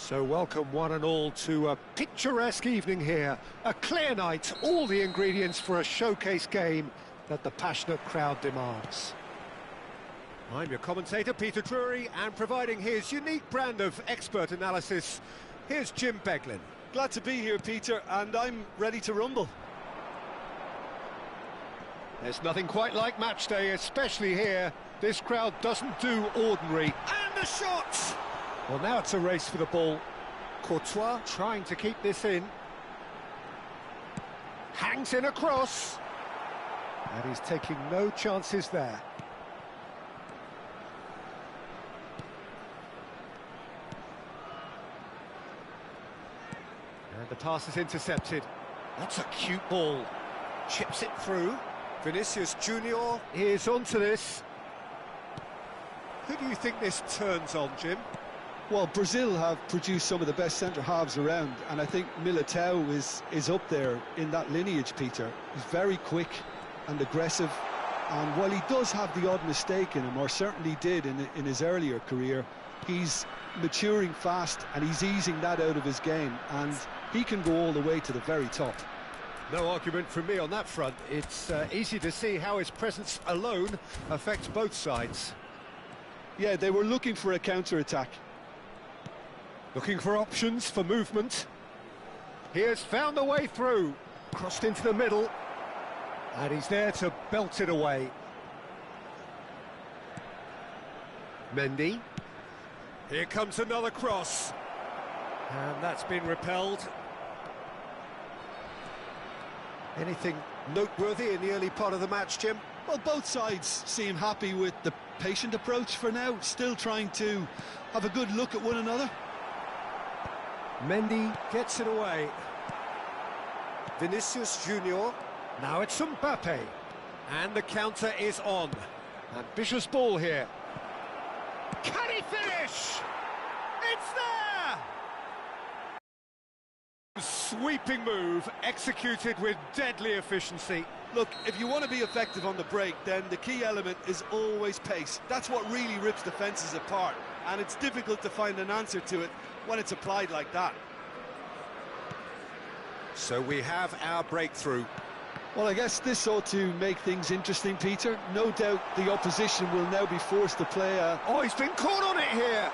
So welcome one and all to a picturesque evening here. A clear night, all the ingredients for a showcase game that the passionate crowd demands. I'm your commentator, Peter Drury, and providing his unique brand of expert analysis, here's Jim Beglin. Glad to be here, Peter, and I'm ready to rumble. There's nothing quite like match day, especially here. This crowd doesn't do ordinary. And the shot! Well, now it's a race for the ball. Courtois trying to keep this in. Hangs in a cross. And he's taking no chances there. And the pass is intercepted. That's a cute ball. Chips it through. Vinicius Junior is onto this. Who do you think this turns on, Jim? Well, Brazil have produced some of the best centre-halves around, and I think Militao is up there in that lineage, Peter. He's very quick and aggressive, and while he does have the odd mistake in him, or certainly did in his earlier career, he's maturing fast and he's easing that out of his game, and he can go all the way to the very top. No argument from me on that front. It's easy to see how his presence alone affects both sides. Yeah, they were looking for a counter-attack. Looking for options for movement. He has found a way through. Crossed into the middle. And he's there to belt it away. Mendy. Here comes another cross. And that's been repelled. Anything noteworthy in the early part of the match, Jim? Well, both sides seem happy with the patient approach for now, still trying to have a good look at one another. Mendy gets it away. Vinicius Junior. Now it's Mbappe. And the counter is on. Ambitious ball here. Can he finish? It's there! Sweeping move, executed with deadly efficiency. Look, if you want to be effective on the break, then the key element is always pace. That's what really rips defences apart, and it's difficult to find an answer to it when it's applied like that. So we have our breakthrough. Well, I guess this ought to make things interesting, Peter. No doubt the opposition will now be forced to play a... Oh, he's been caught on it here!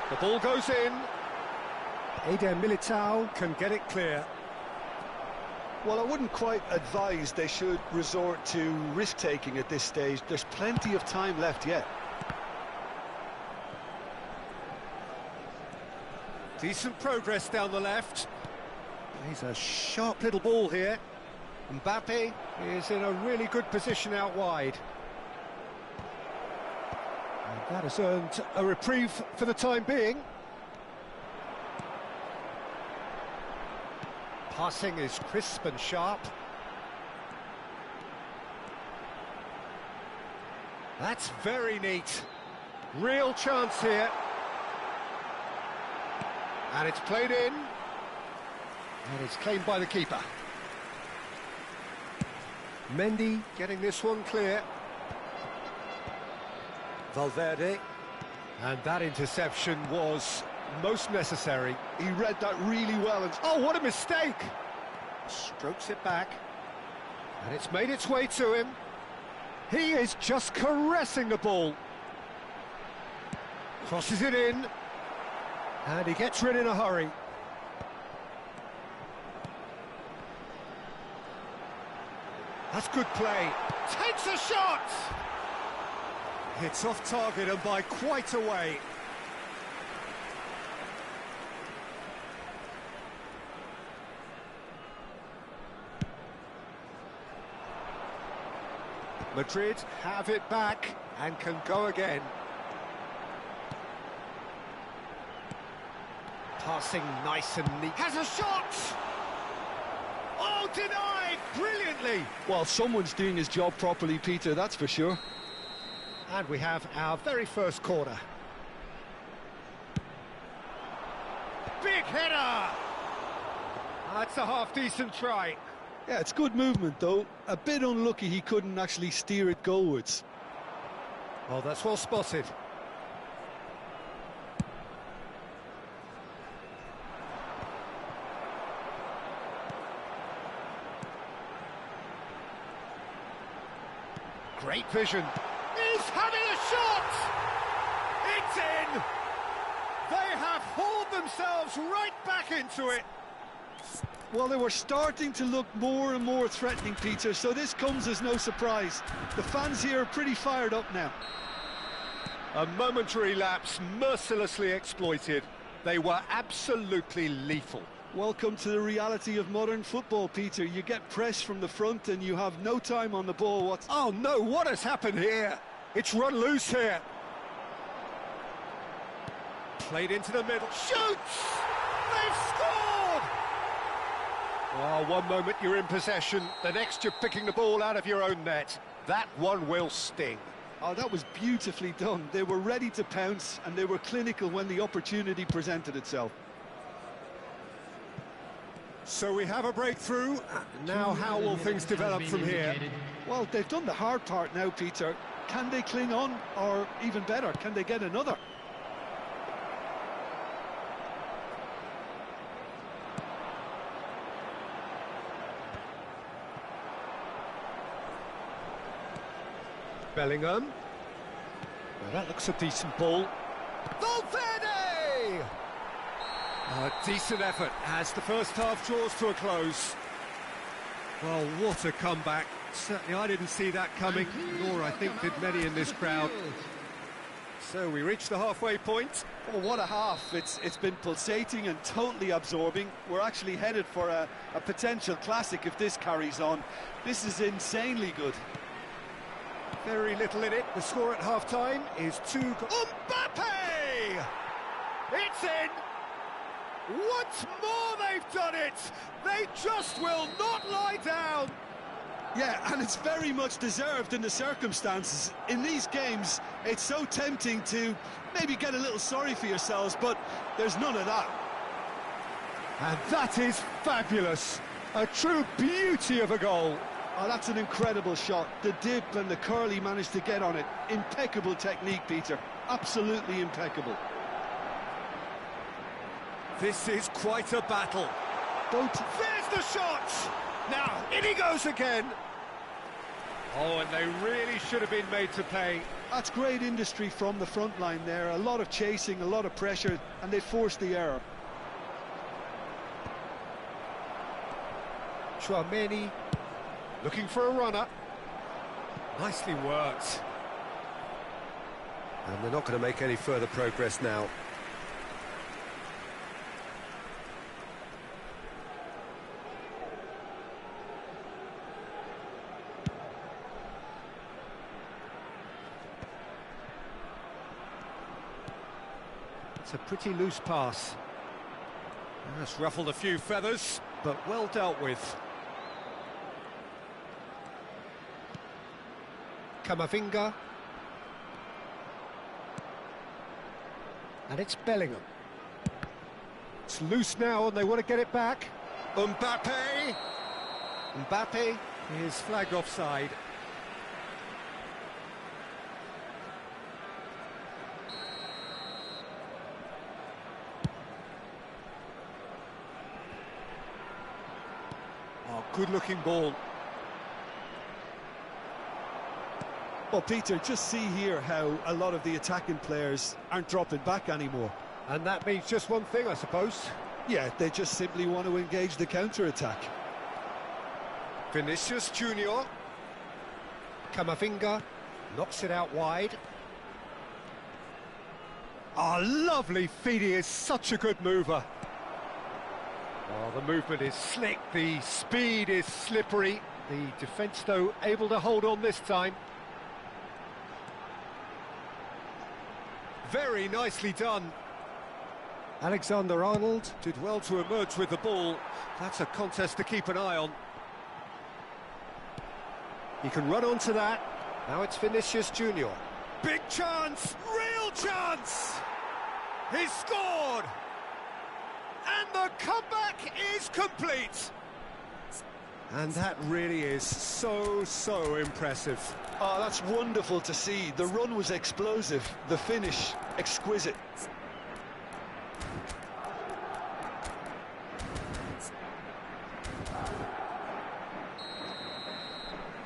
The ball goes in. Eder Militao can get it clear. Well, I wouldn't quite advise they should resort to risk-taking at this stage. There's plenty of time left yet. Decent progress down the left. He's a sharp little ball here. Mbappe is in a really good position out wide. And that has earned a reprieve for the time being. Passing is crisp and sharp. That's very neat. Real chance here. And it's played in. And it's claimed by the keeper. Mendy getting this one clear. Valverde. And that interception was most necessary. He read that really well. And oh, what a mistake! Strokes it back. And it's made its way to him. He is just caressing the ball. Crosses it in. And he gets rid in a hurry. That's good play. Takes a shot! It's off target and by quite a way. Madrid have it back and can go again. Passing nice and neat. Has a shot! Oh, denied! Brilliantly! well, someone's doing his job properly, Peter, that's for sure. And we have our very first corner. Big header! That's a half-decent try. Yeah, it's good movement, though. A bit unlucky he couldn't actually steer it goalwards. Oh, that's well spotted. Great vision. He's having a shot! It's in! They have hauled themselves right back into it. Well, they were starting to look more and more threatening, Peter, so this comes as no surprise. The fans here are pretty fired up now. A momentary lapse mercilessly exploited. They were absolutely lethal. Welcome to the reality of modern football, Peter. You get press from the front and you have no time on the ball. Oh no, what has happened here? It's run loose here. Played into the middle. Shoots! They've scored! Oh, one moment you're in possession, the next you're picking the ball out of your own net. That one will sting. Oh, that was beautifully done. They were ready to pounce and they were clinical when the opportunity presented itself. So we have a breakthrough. Now how will things develop from here? Well, they've done the hard part now, Peter. Can they cling on, or even better, can they get another? Bellingham. Well, that looks a decent ball. Valverde! A decent effort as the first half draws to a close. Well, what a comeback. Certainly I didn't see that coming, nor I think did many in this crowd. So we reach the halfway point. Oh, what a half. It's been pulsating and totally absorbing. We're actually headed for a potential classic if this carries on. This is insanely good. Very little in it. The score at half-time is 2 goals. Mbappe! It's in! Once more they've done it! They just will not lie down! Yeah, and it's very much deserved in the circumstances. In these games, it's so tempting to maybe get a little sorry for yourselves, but there's none of that. And that is fabulous! A true beauty of a goal. Oh, that's an incredible shot. The dip and the curl he managed to get on it. Impeccable technique, Peter. Absolutely impeccable. This is quite a battle. There's the shot! Now, in he goes again. Oh, and they really should have been made to pay. That's great industry from the front line there. A lot of chasing, a lot of pressure, and they forced the error. Chouameni looking for a runner. Nicely worked. And they're not going to make any further progress now. It's a pretty loose pass. That's ruffled a few feathers, but well dealt with. Camavinga. And it's Bellingham. It's loose now and they want to get it back. Mbappe! Mbappe is flagged offside. Oh, good-looking ball. Well, Peter, just see here how a lot of the attacking players aren't dropping back anymore. And that means just one thing, I suppose. Yeah, they just simply want to engage the counter-attack. Vinicius Junior. Camavinga knocks it out wide. Oh, lovely feed. He is such a good mover. Oh, the movement is slick, the speed is slippery. The defence, though, able to hold on this time. Very nicely done. Alexander-Arnold did well to emerge with the ball. That's a contest to keep an eye on. He can run onto that. Now it's Vinicius Junior. Big chance! Real chance! He's scored! And the comeback is complete. And that really is so impressive. Oh, that's wonderful to see. The run was explosive, the finish exquisite.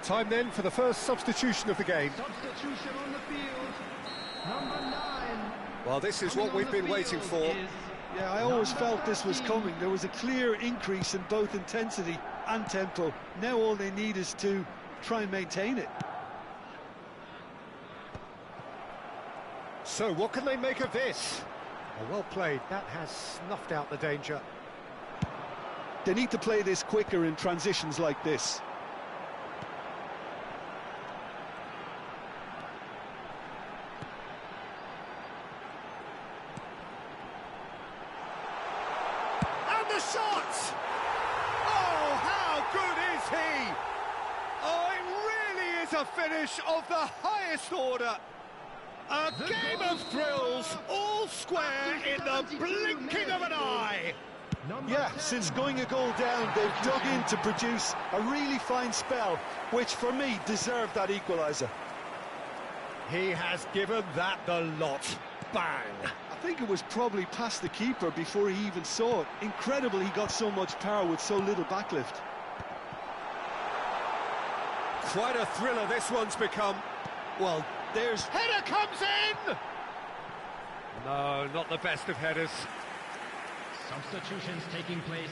Time then for the first substitution of the game. Substitution on the field, number 9. Well, this is what we've been waiting for. Yeah, I always felt this was coming. There was a clear increase in both intensity and tempo. Now all they need is to try and maintain it. So what can they make of this? Well played. That has snuffed out the danger. They need to play this quicker in transitions like this. The shot! Oh, how good is he? Oh, it really is a finish of the highest order. A game of thrills, all square in the blinking of an eye. Yeah, since going a goal down, they've dug in to produce a really fine spell, which for me deserved that equaliser. He has given that the lot. Bang! I think it was probably past the keeper before he even saw it. Incredible he got so much power with so little backlift. Quite a thriller this one's become. Well, there's... Header comes in! No, not the best of headers. Substitutions taking place.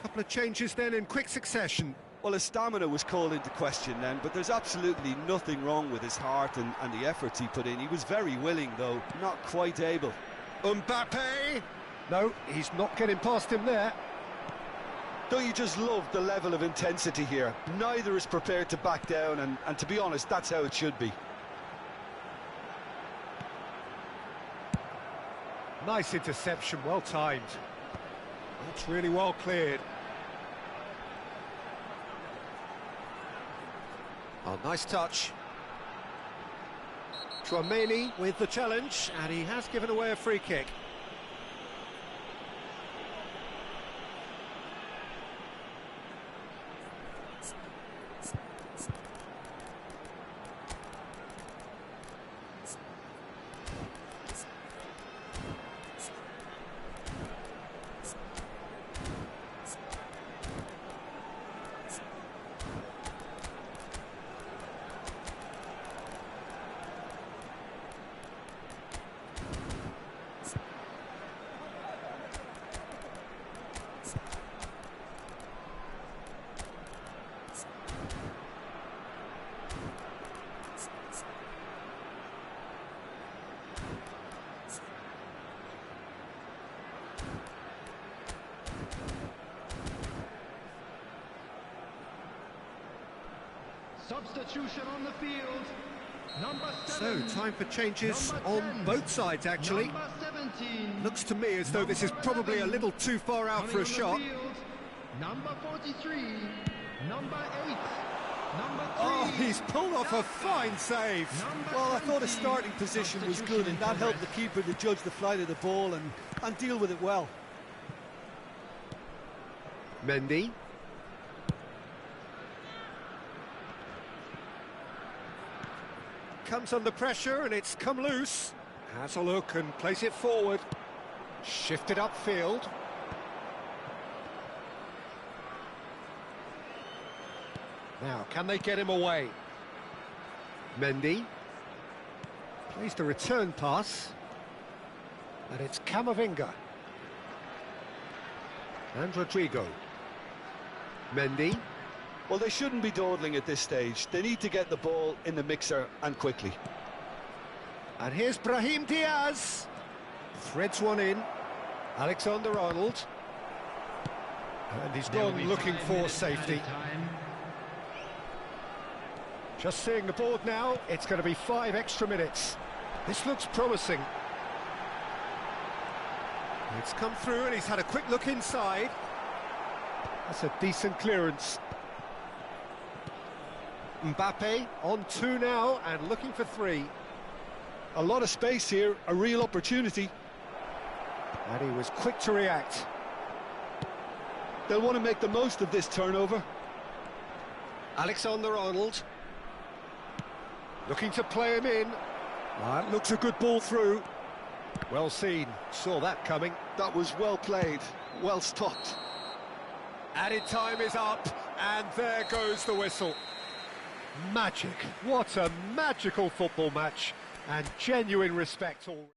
Couple of changes then in quick succession. Well, his stamina was called into question then, but there's absolutely nothing wrong with his heart and the efforts he put in. He was very willing, though, not quite able. Mbappe! No, he's not getting past him there. Don't you just love the level of intensity here? Neither is prepared to back down, and to be honest, that's how it should be. Nice interception, well timed. That's really well cleared. Oh, nice touch. Chouameni with the challenge, and he has given away a free kick. Substitution on the field. Number So,7. time for changes Number on 10. both sides, actually. Number 17. Looks to me as though this is probably a little too far out for a shot. Number 43. Number 8. Number 3. Oh, he's pulled off a fine save. Well, I thought his starting position was good, and that helped the keeper to judge the flight of the ball and deal with it well. Mendy. Comes under pressure and it's come loose. Has a look and plays it forward. Shifted upfield. Now, can they get him away? Mendy. Plays the return pass. And it's Camavinga. And Rodrigo. Mendy. Well, they shouldn't be dawdling at this stage. They need to get the ball in the mixer and quickly. And here's Brahim Diaz. Threads one in. Alexander-Arnold. And he's gone looking for safety. Just seeing the board now, it's going to be 5 extra minutes. This looks promising. It's come through and he's had a quick look inside. That's a decent clearance. Mbappe on 2 now and looking for 3. A lot of space here, a real opportunity. And he was quick to react. They'll want to make the most of this turnover. Alexander-Arnold. Looking to play him in. That looks a good ball through. Well seen, saw that coming. That was well played, well stopped. Added time is up, and there goes the whistle. Magic, what a magical football match, and genuine respect all.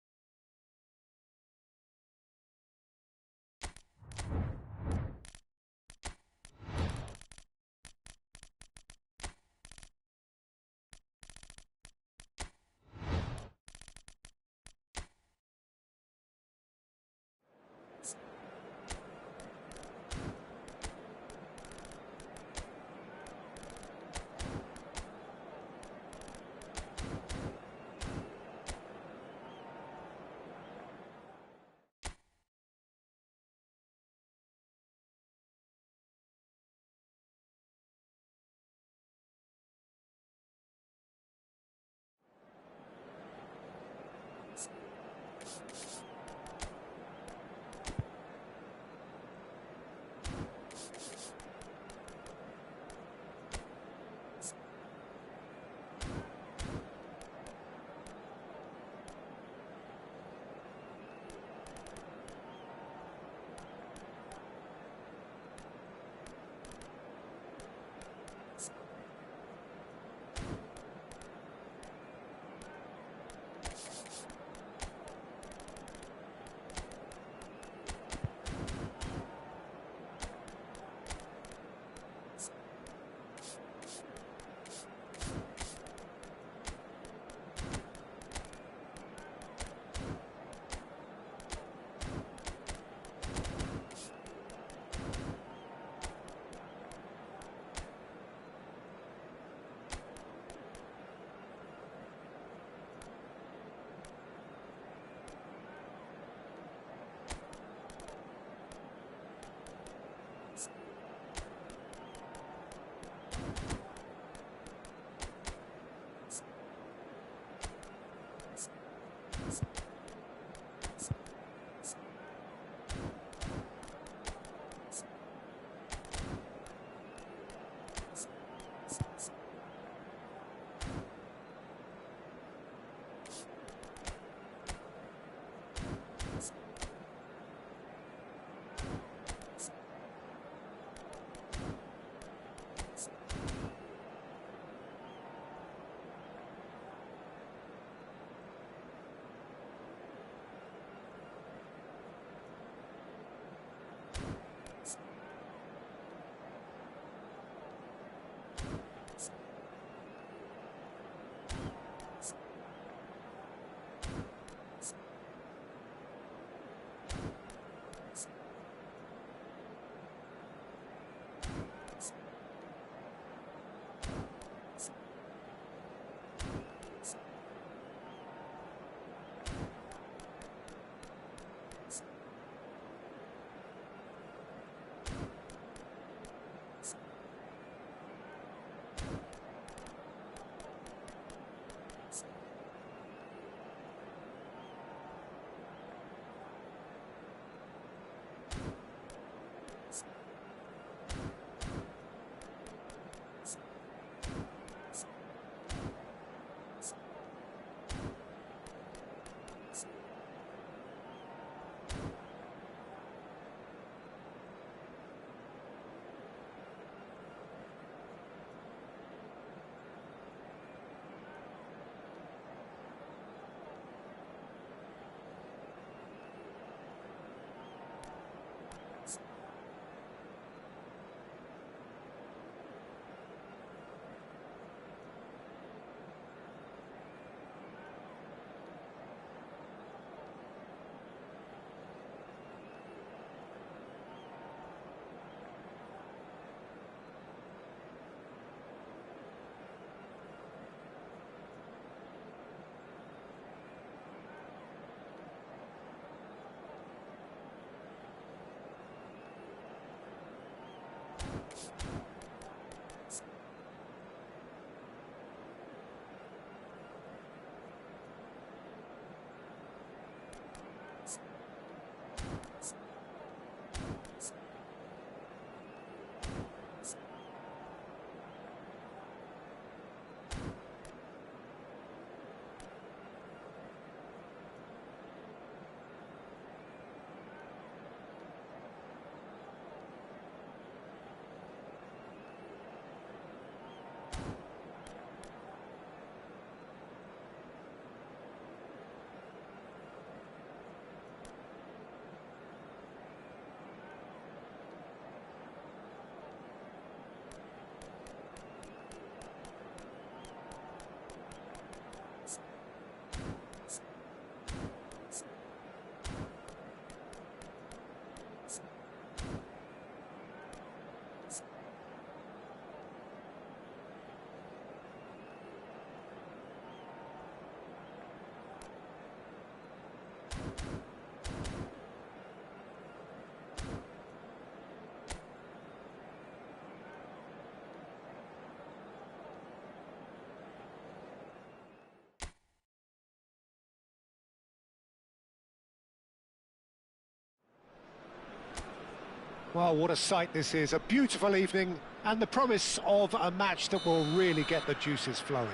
Well, what a sight this is. A beautiful evening and the promise of a match that will really get the juices flowing.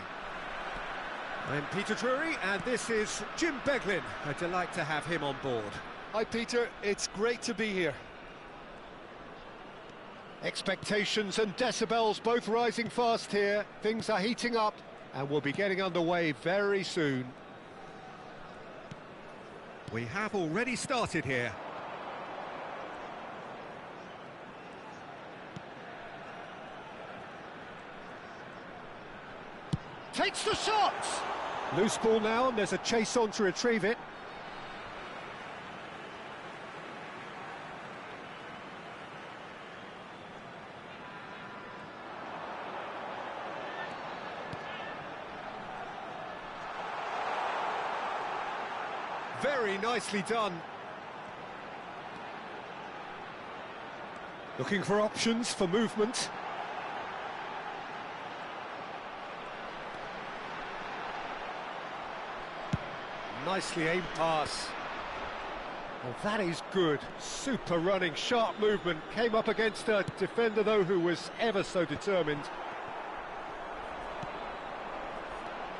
I'm Peter Drury, and this is Jim Beglin. A delight to have him on board. Hi, Peter. It's great to be here. Expectations and decibels both rising fast here. Things are heating up and we'll be getting underway very soon. We have already started here. Takes the shot! Loose ball now, and there's a chase on to retrieve it. Very nicely done. Looking for options for movement. Nicely aimed pass. Well, that is good. Super running, sharp movement. Came up against a defender, though, who was ever so determined.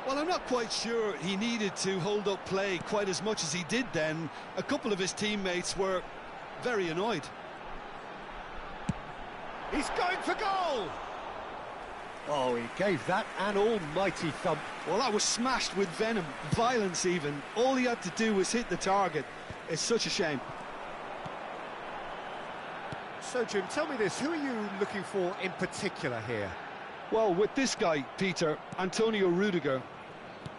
Well, I'm not quite sure he needed to hold up play quite as much as he did then. A couple of his teammates were very annoyed. He's going for goal! Oh, he gave that an almighty thump. Well, that was smashed with venom, violence even. All he had to do was hit the target. It's such a shame. So, Jim, tell me this, who are you looking for in particular here? Well, with this guy, Peter, Antonio Rudiger,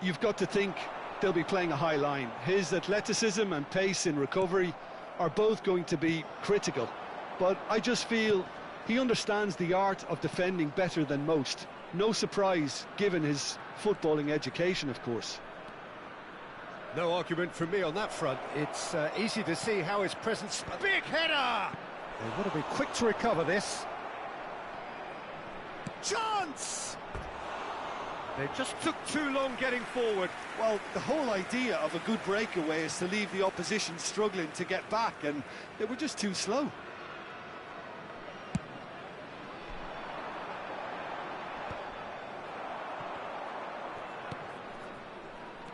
you've got to think they'll be playing a high line. His athleticism and pace in recovery are both going to be critical. But I just feel he understands the art of defending better than most. No surprise, given his footballing education, of course. No argument from me on that front. It's easy to see how his presence... A big header! They want to be quick to recover this. Chance! They just took too long getting forward. Well, the whole idea of a good breakaway is to leave the opposition struggling to get back, and they were just too slow.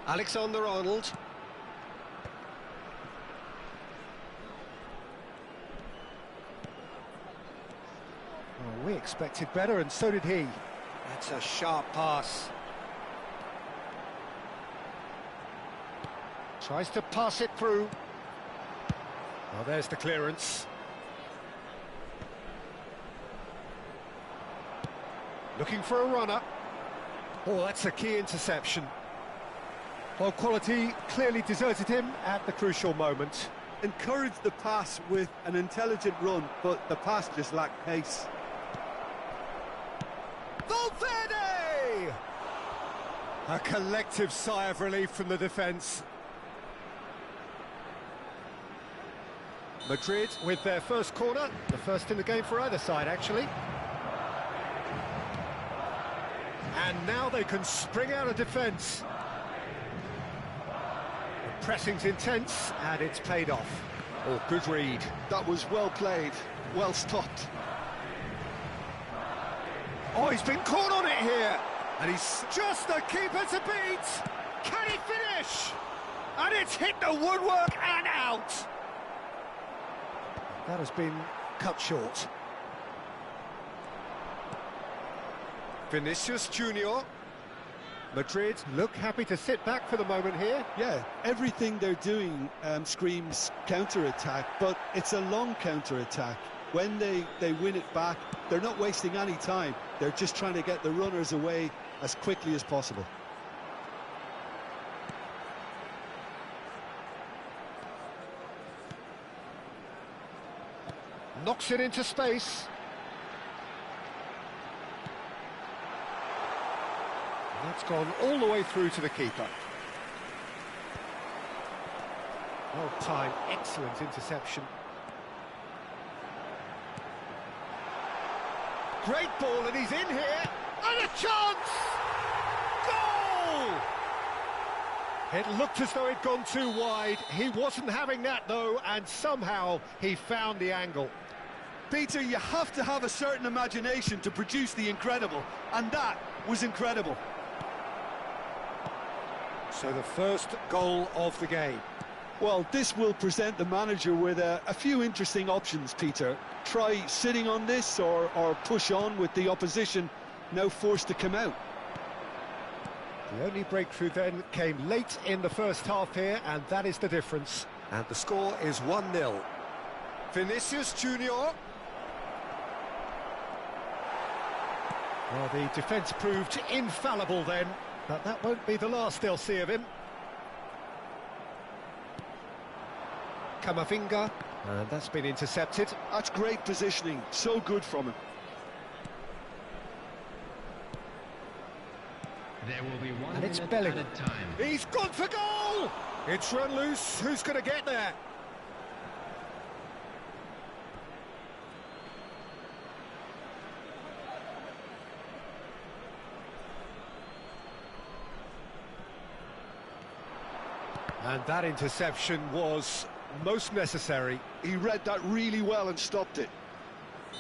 Alexander-Arnold. Oh, we expected better, and so did he. That's a sharp pass. Tries to pass it through. Well, there's the clearance. Looking for a runner. Oh, that's a key interception. Well, quality clearly deserted him at the crucial moment. Encouraged the pass with an intelligent run, but the pass just lacked pace. Valverde! A collective sigh of relief from the defence. Madrid with their first corner, the first in the game for either side, actually. And now they can spring out of defence. The pressing's intense, and it's paid off. Oh, good read. That was well played, well stopped. Oh, he's been caught on it here. And he's just the keeper to beat. Can he finish? And it's hit the woodwork and out. That has been cut short. Vinicius Junior. Madrid look happy to sit back for the moment here. Yeah, everything they're doing screams counter-attack, but it's a long counter-attack. When they win it back, they're not wasting any time. They're just trying to get the runners away as quickly as possible. Knocks it into space. That's gone all the way through to the keeper. Well timed, excellent interception. Great ball, and he's in here. And a chance! Goal! It looked as though it'd gone too wide. He wasn't having that, though, and somehow he found the angle. Peter, you have to have a certain imagination to produce the incredible, and that was incredible. So the first goal of the game. Well, this will present the manager with a few interesting options, Peter. Try sitting on this or push on with the opposition now forced to come out. The only breakthrough then came late in the first half here, and that is the difference. And the score is 1-0. Vinicius Junior. Well, the defence proved infallible then, but that won't be the last they'll see of him. Camavinga, and that's been intercepted. That's great positioning, so good from him. There will be one And it's minute Bellingham. at a time. He's gone for goal! It's run loose, who's going to get there? And that interception was most necessary. He read that really well and stopped it.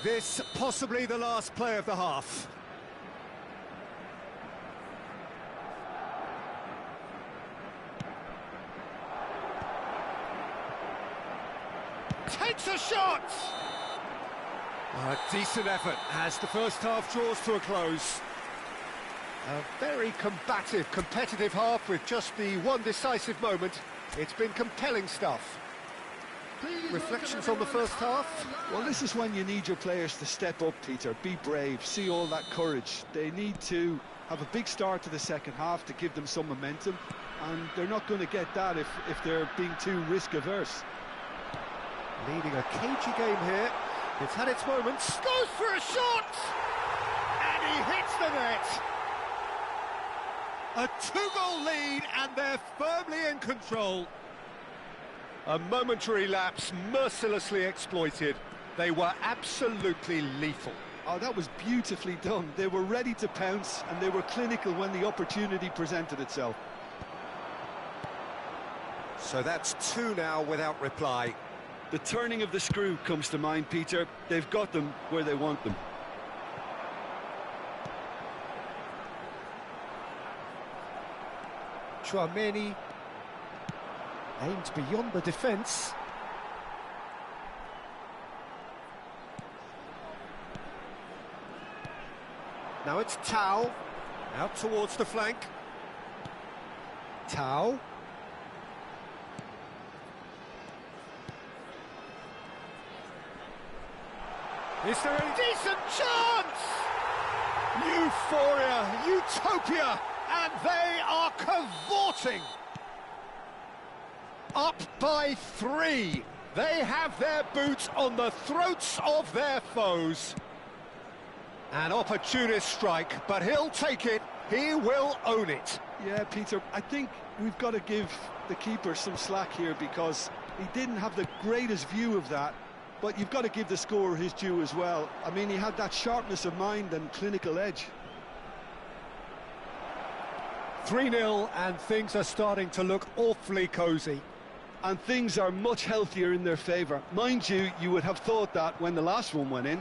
This possibly the last play of the half. Takes a shot! A decent effort as the first half draws to a close. A very combative, competitive half with just the one decisive moment. It's been compelling stuff. Reflections on the first half? Well, this is when you need your players to step up, Peter. Be brave, see all that courage. They need to have a big start to the second half to give them some momentum, and they're not going to get that if they're being too risk-averse. Leading a cagey game here. It's had its moments. Goes for a shot! And he hits the net! A two-goal lead, and they're firmly in control. A momentary lapse mercilessly exploited. They were absolutely lethal. Oh, that was beautifully done. They were ready to pounce, and they were clinical when the opportunity presented itself. So that's 2 now without reply. The turning of the screw comes to mind, Peter. They've got them where they want them. Chouameni aimed beyond the defence. Now it's Tau, out towards the flank. Tau. Is there a decent chance? Euphoria, utopia, and they are cavorting. Up by 3. They have their boots on the throats of their foes. An opportunist strike, but he'll take it. He will own it. Yeah, Peter, I think we've got to give the keeper some slack here because he didn't have the greatest view of that, but you've got to give the scorer his due as well. I mean, he had that sharpness of mind and clinical edge. 3-0, and things are starting to look awfully cosy. And things are much healthier in their favour. Mind you, you would have thought that when the last one went in.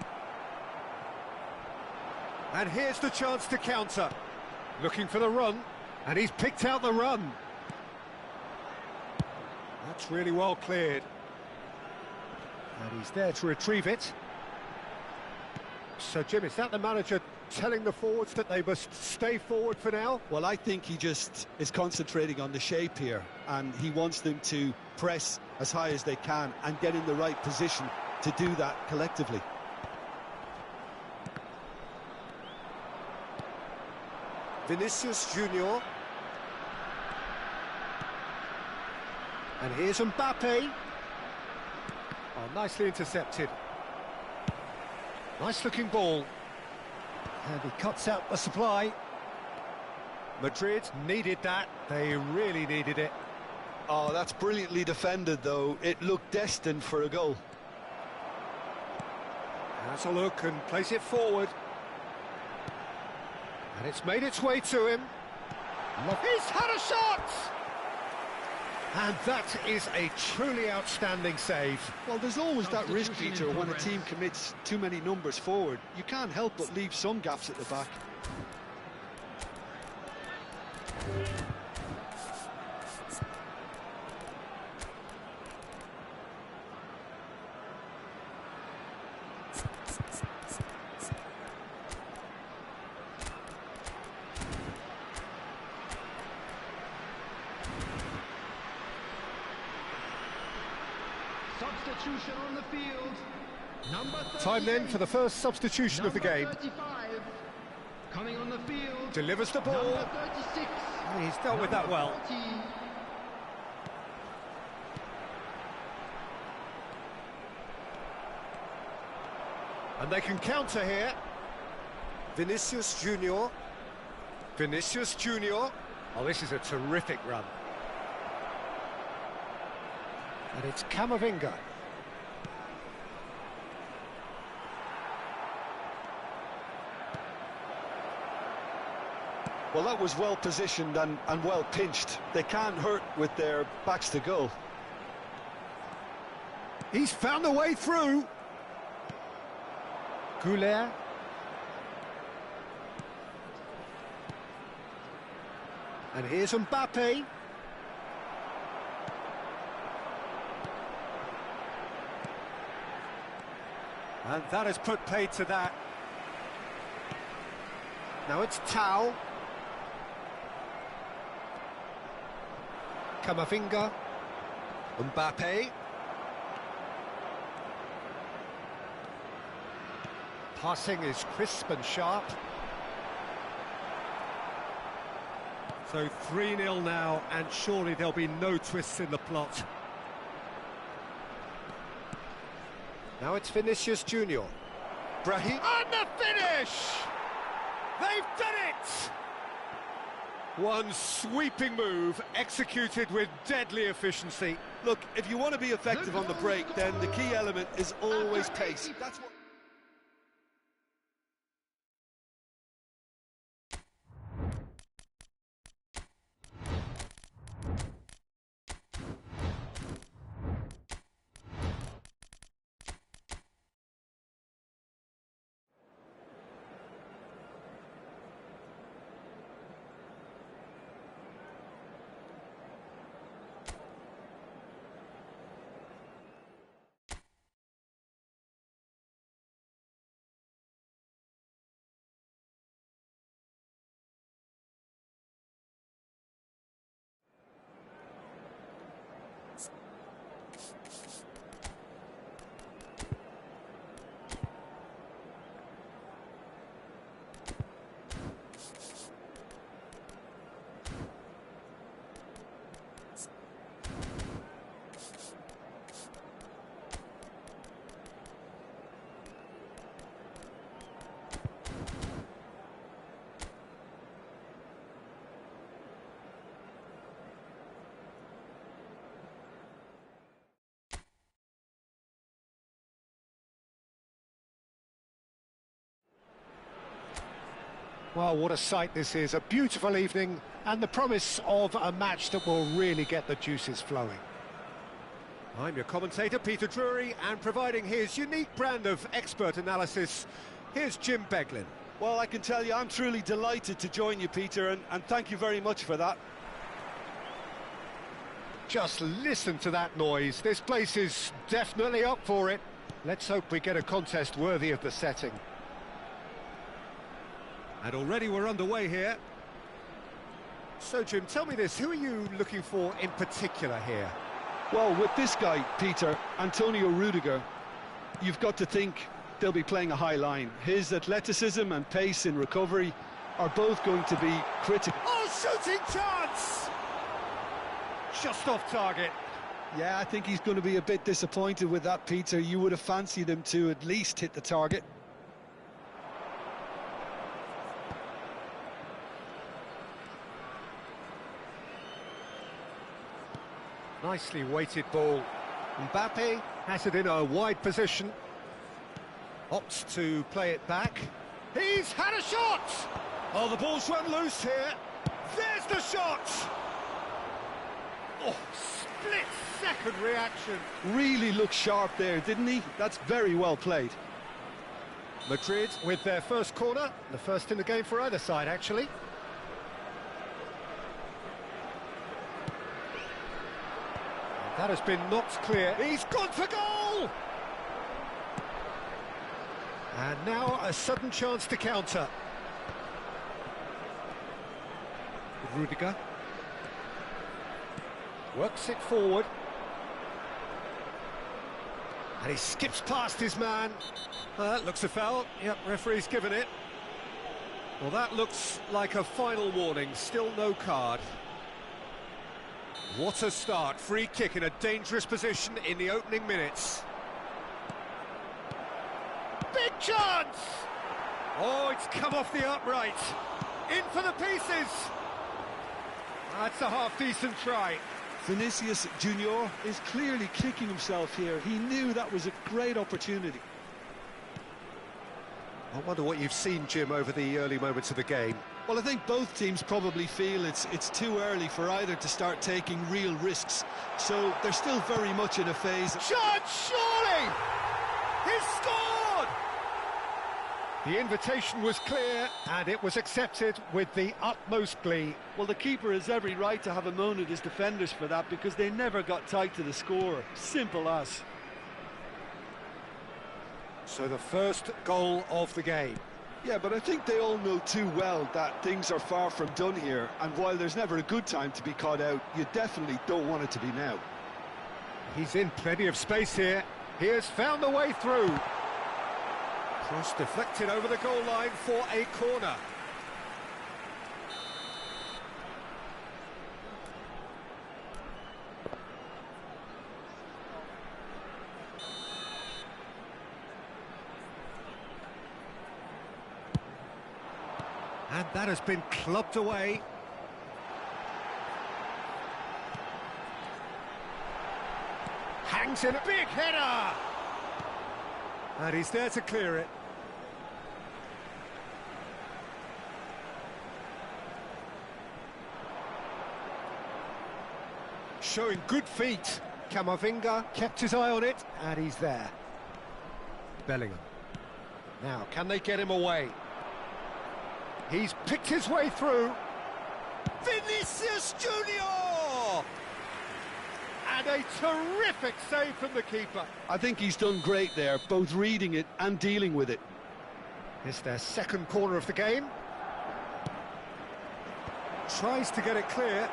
And here's the chance to counter. Looking for the run, and he's picked out the run. That's really well cleared. And he's there to retrieve it. So, Jim, is that the manager telling the forwards that they must stay forward for now? Well, I think he just is concentrating on the shape here, and he wants them to press as high as they can and get in the right position to do that collectively. Vinicius Junior. And here's Mbappe. Oh, nicely intercepted. Nice looking ball. And he cuts out the supply. Madrid needed that. They really needed it. Oh, that's brilliantly defended, though. It looked destined for a goal. Has a look and plays it forward. And it's made its way to him. He's had a shot! And that is a truly outstanding save. Well, there's always that risk, Substitution in Peter, when a progress. team commits too many numbers forward. You can't help but leave some gaps at the back. Substitution on the field. Number 38. Time then for the first substitution of the Number game. 35. Coming on the field. Delivers the ball. Number 36. He's dealt with that well. 40. And they can counter here. Vinicius Junior. Vinicius Junior. Oh, this is a terrific run. And it's Camavinga. Well, that was well positioned and well pinched. They can't hurt with their backs to goal. He's found a way through. Goulet. And here's Mbappe. And that has put paid to that. Now it's Tau. Camavinga. Mbappe. Passing is crisp and sharp. So 3-0 now, and surely there'll be no twists in the plot. Now it's Vinicius Junior. Brahim. And the finish! They've done it! One sweeping move, executed with deadly efficiency. Look, if you want to be effective on the break, then the key element is always pace. That's what... Well, what a sight this is. A beautiful evening and the promise of a match that will really get the juices flowing. I'm your commentator, Peter Drury, and providing his unique brand of expert analysis, here's Jim Beglin. Well, I can tell you, I'm truly delighted to join you, Peter, and thank you very much for that. Just listen to that noise. This place is definitely up for it. Let's hope we get a contest worthy of the setting. And already we're underway here. So, Jim, tell me this, who are you looking for in particular here? Well, with this guy, Peter, Antonio Rudiger, you've got to think they'll be playing a high line. His athleticism and pace in recovery are both going to be critical. Oh, shooting chance! Just off target. Yeah, I think he's going to be a bit disappointed with that, Peter. You would have fancied him to at least hit the target. Nicely weighted ball. Mbappe has it in a wide position. Opts to play it back. He's had a shot! Oh, the ball's run loose here. There's the shot! Oh, split-second reaction. Really looked sharp there, didn't he? That's very well played. Madrid with their first corner, the first in the game for either side, actually. That has been knocked clear. He's gone for goal! And now a sudden chance to counter. Rudiger. Works it forward. And he skips past his man. That looks a foul. Yep, referee's given it. Well, that looks like a final warning. Still no card. What a start. Free kick in a dangerous position in the opening minutes. Big chance! Oh, it's come off the upright. In for the pieces. That's a half-decent try. Vinicius Junior is clearly kicking himself here. He knew that was a great opportunity. I wonder what you've seen, Jim, over the early moments of the game. Well, I think both teams probably feel it's too early for either to start taking real risks. So they're still very much in a phase. Chance, surely! He's scored! The invitation was clear, and it was accepted with the utmost glee. Well, the keeper has every right to have a moan at his defenders for that, because they never got tight to the score. Simple as. So the first goal of the game. Yeah, but I think they all know too well that things are far from done here, and while there's never a good time to be caught out, you definitely don't want it to be now. He's in plenty of space here. He has found a way through. Cross deflected over the goal line for a corner. And that has been clubbed away. Hangs in a big header! And he's there to clear it. Showing good feet. Camavinga kept his eye on it, and he's there. Bellingham. Now, can they get him away? He's picked his way through. Vinicius Junior! And a terrific save from the keeper. I think he's done great there, both reading it and dealing with it. It's their second corner of the game. Tries to get it clear.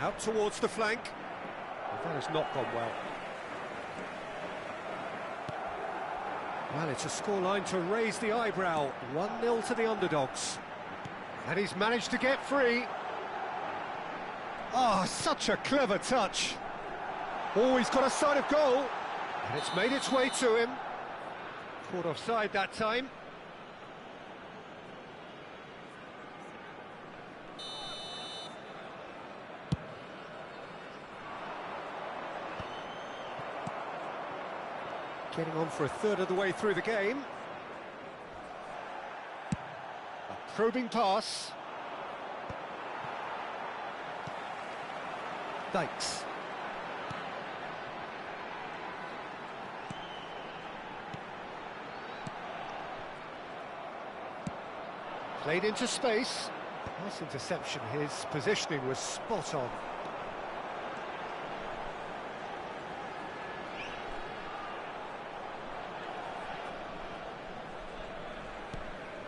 Out towards the flank. Well, that has not gone well. Well, it's a scoreline to raise the eyebrow. 1-0 to the underdogs. And he's managed to get free. Oh, such a clever touch. Oh, he's got a sight of goal. And it's made its way to him. Caught offside that time. Getting on for a third of the way through the game. A probing pass. Dykes. Played into space. Nice interception. His positioning was spot on.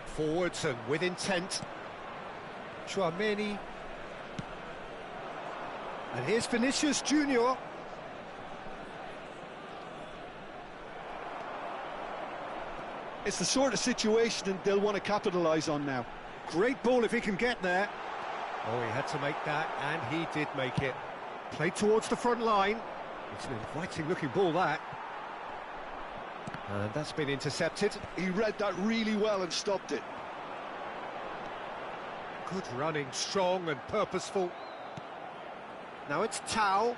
Forwards and with intent. Chouameni. And here's Vinicius Junior. It's the sort of situation that they'll want to capitalise on now. Great ball if he can get there. Oh, he had to make that, and he did make it. Played towards the front line. It's an inviting-looking ball, that. And that's been intercepted. He read that really well and stopped it. Good running, strong and purposeful. Now it's Tau.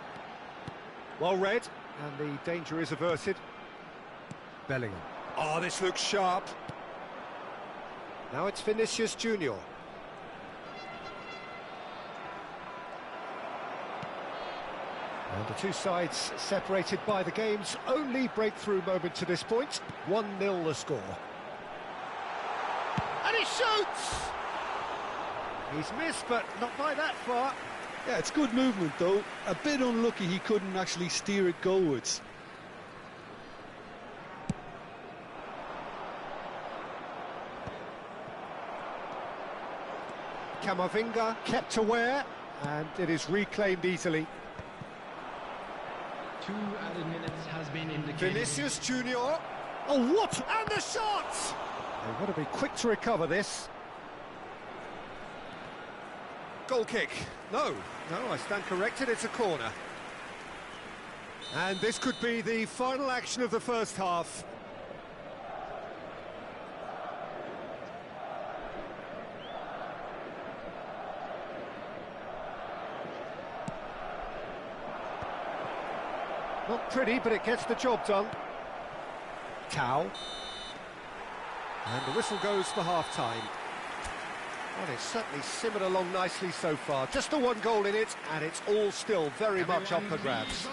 Well read, and the danger is averted. Bellingham. Oh, this looks sharp. Now it's Vinicius Junior. And the two sides separated by the game's only breakthrough moment to this point. 1-0 the score. And he shoots! He's missed, but not by that far. Yeah, it's good movement though. A bit unlucky he couldn't actually steer it goalwards. Camavinga kept aware, and it is reclaimed easily. 2 added minutes has been indicated. Vinicius Junior. Oh, what? And the shot! They've got to be quick to recover this. Goal kick. No, I stand corrected, it's a corner. And this could be the final action of the first half. Not pretty, but it gets the job done. Tau. And the whistle goes for half-time. Well, it's certainly simmered along nicely so far. Just the one goal in it, and it's all still very much up for grabs.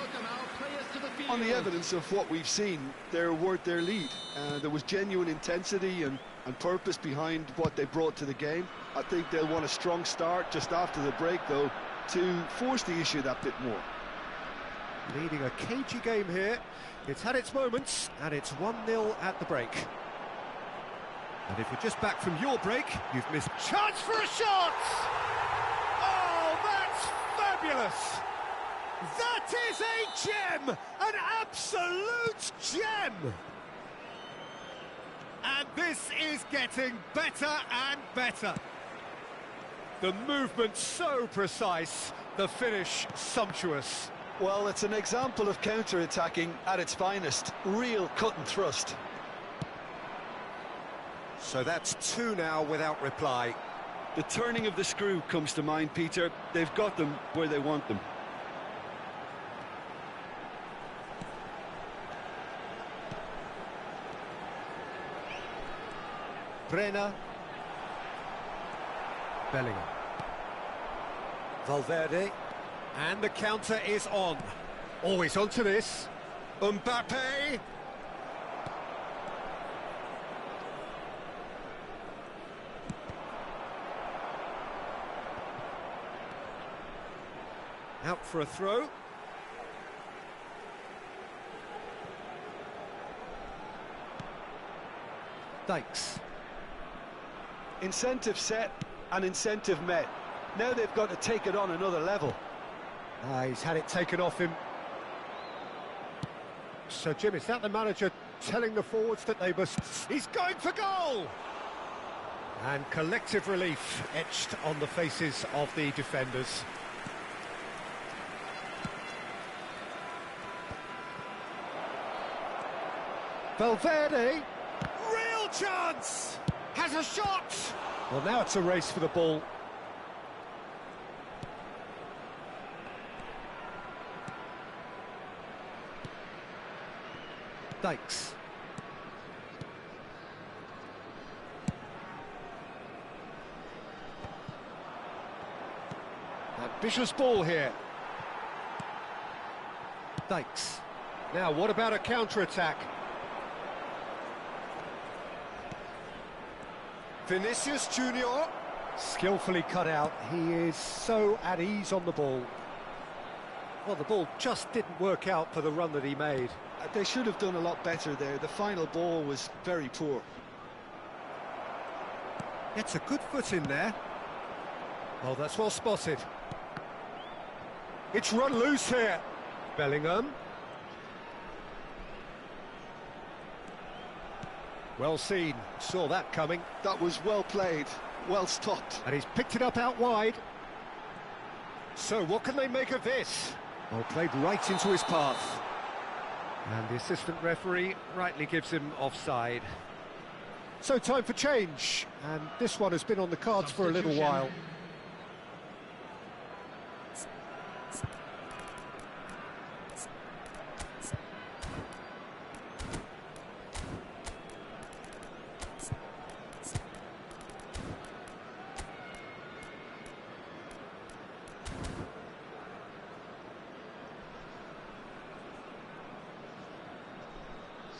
On the evidence of what we've seen, they're worth their lead. There was genuine intensity and purpose behind what they brought to the game. I think they'll want a strong start just after the break, though, to force the issue that bit more. Leading a cagey game here. It's had its moments, and it's 1-0 at the break. And if you're just back from your break, you've missed chance for a shot! Oh, that's fabulous! That is a gem! An absolute gem! And this is getting better and better. The movement so precise, the finish sumptuous. Well, it's an example of counter-attacking at its finest. Real cut and thrust. So that's 2 now without reply. The turning of the screw comes to mind, Peter. They've got them where they want them. Brenner. Bellingham. Valverde. And the counter is on. Always onto this. Mbappe. Out for a throw. Dykes. Incentive set and incentive met. Now they've got to take it on another level. He's had it taken off him. So, Jim, is that the manager telling the forwards that they must... He's going for goal! And collective relief etched on the faces of the defenders. Valverde. Real chance! Has a shot! Well, now it's a race for the ball. Dykes. Ambitious ball here. Dykes. Now, what about a counter-attack? Vinicius Junior. Skillfully cut out. He is so at ease on the ball. Well, the ball just didn't work out for the run that he made. They should have done a lot better there. The final ball was very poor. Gets a good foot in there. Oh, that's well spotted. It's run loose here. Bellingham. Well seen. Saw that coming. That was well played, well stopped. And he's picked it up out wide. So what can they make of this? Well, played right into his path. And the assistant referee rightly gives him offside. So time for change, and this one has been on the cards for a little while.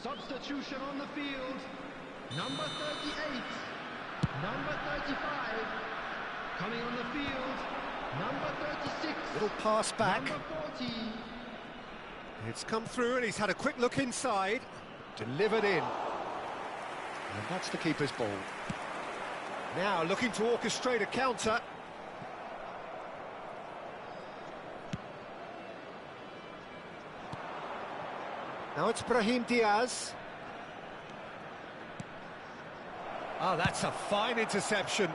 Substitution on the field. Number 38. Number 35. Coming on the field. Number 36. Little pass back. Number 40. It's come through and he's had a quick look inside. Delivered in. And that's the keeper's ball. Now looking to orchestrate a counter. Now it's Brahim Diaz. Oh, that's a fine interception.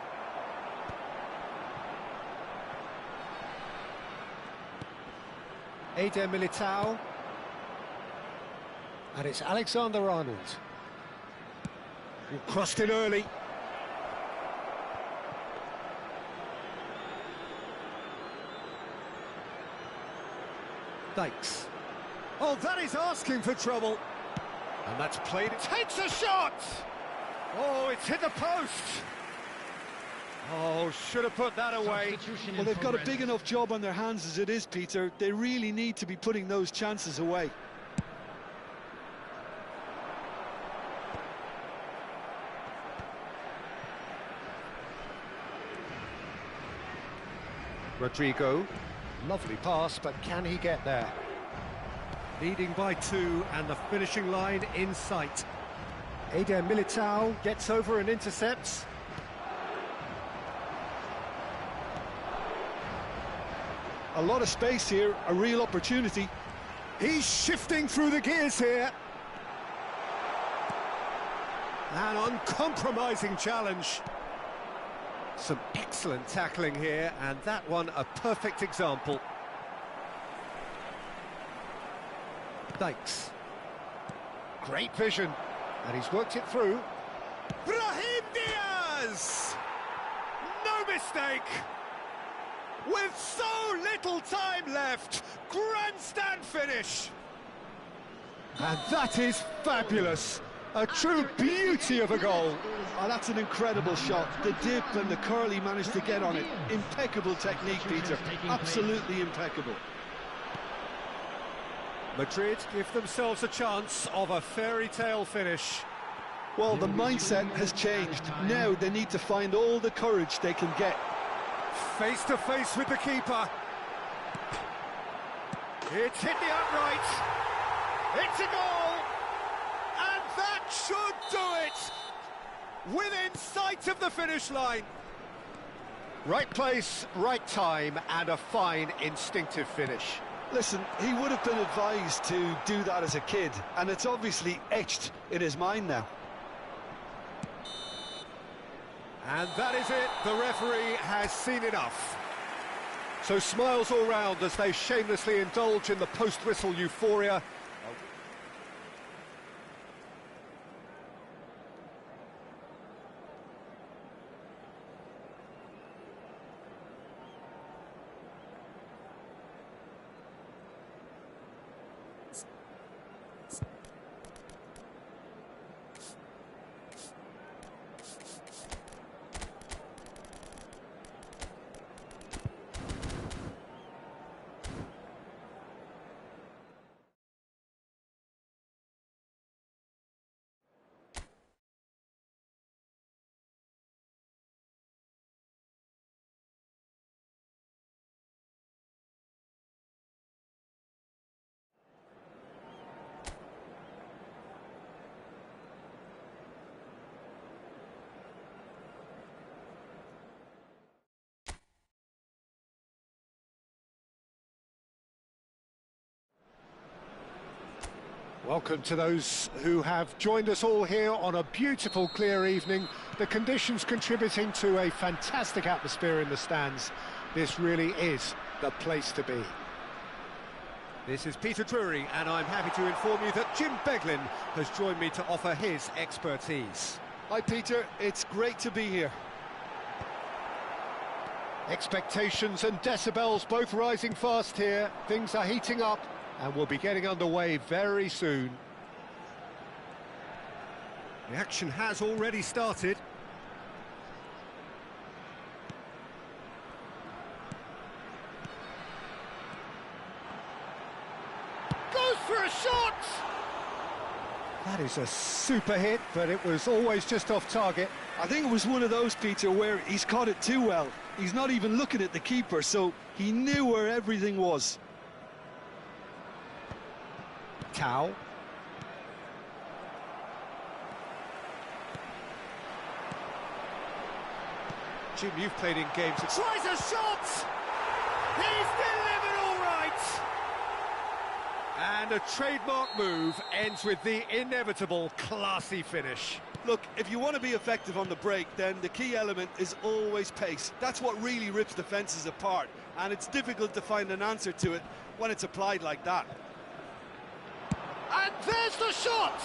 Eder Militao. And it's Alexander-Arnold. Crossed in early. Dykes. Oh, that is asking for trouble. And that's played. It takes a shot! Oh, it's hit the post. Oh, should have put that away. Well, they've got a big enough job on their hands as it is, Peter. They really need to be putting those chances away. Rodrigo. Lovely pass, but can he get there? Leading by 2 and the finishing line in sight. Eder Militao gets over and intercepts. A lot of space here, a real opportunity. He's shifting through the gears here. An uncompromising challenge. Some excellent tackling here, and that one a perfect example. Dykes. Great vision, and he's worked it through. Brahim Diaz! No mistake! With so little time left, grandstand finish! And that is fabulous! A true beauty of a goal. Oh, that's an incredible shot. The dip and the curl he managed to get on it. Impeccable technique, Peter. Absolutely impeccable. Madrid give themselves a chance of a fairy tale finish. Well, the mindset has changed. Now they need to find all the courage they can get. Face to face with the keeper. It's hit the upright. It's a goal. And that should do it. Within sight of the finish line. Right place, right time, and a fine instinctive finish. Listen, he would have been advised to do that as a kid, and it's obviously etched in his mind now. And that is it. The referee has seen enough. So smiles all round as they shamelessly indulge in the post-whistle euphoria. Welcome to those who have joined us all here on a beautiful, clear evening. The conditions contributing to a fantastic atmosphere in the stands. This really is the place to be. This is Peter Drury, and I'm happy to inform you that Jim Beglin has joined me to offer his expertise. Hi, Peter. It's great to be here. Expectations and decibels both rising fast here. Things are heating up. And we'll be getting underway very soon. The action has already started. Goes for a shot! That is a super hit, but it was always just off target. I think it was one of those, Peter, where he's caught it too well. He's not even looking at the keeper, so he knew where everything was. Tau. Jim, you've played in games. Tries a shot! He's delivered all right! And a trademark move ends with the inevitable classy finish. Look, if you want to be effective on the break, then the key element is always pace. That's what really rips defences apart, and it's difficult to find an answer to it when it's applied like that. And there's the shot!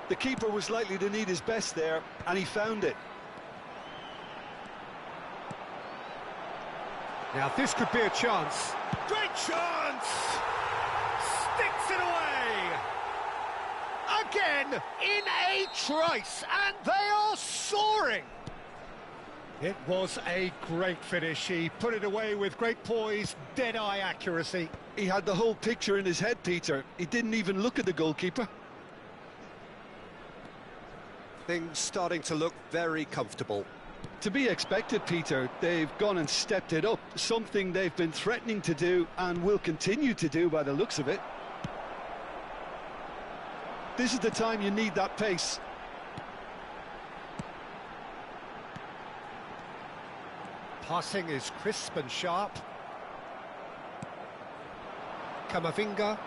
The keeper was likely to need his best there, and he found it. Now this could be a chance. Great chance! Sticks it away! Again, in a trice, and they are soaring! It was a great finish. He put it away with great poise, dead-eye accuracy. He had the whole picture in his head, Peter. He didn't even look at the goalkeeper. Things starting to look very comfortable. To be expected, Peter. They've gone and stepped it up, something they've been threatening to do and will continue to do by the looks of it. This is the time you need that pace. Passing is crisp and sharp. Camavinga.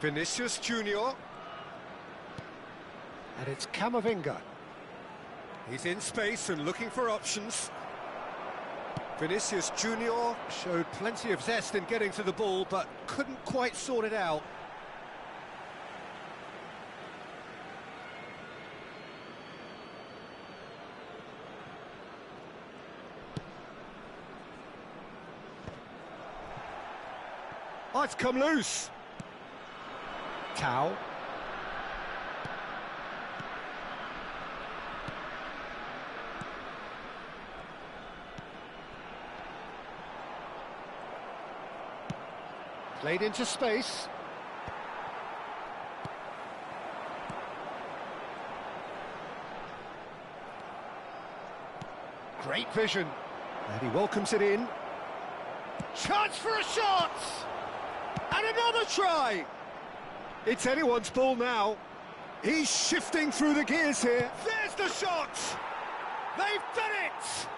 Vinicius Junior. And it's Camavinga. He's in space and looking for options. Vinicius Junior showed plenty of zest in getting to the ball, but couldn't quite sort it out. Oh, it's come loose. Tau. Played into space. Great vision. And he welcomes it in. Chance for a shot! And another try! It's anyone's ball now. He's shifting through the gears here. There's the shot! They've done it!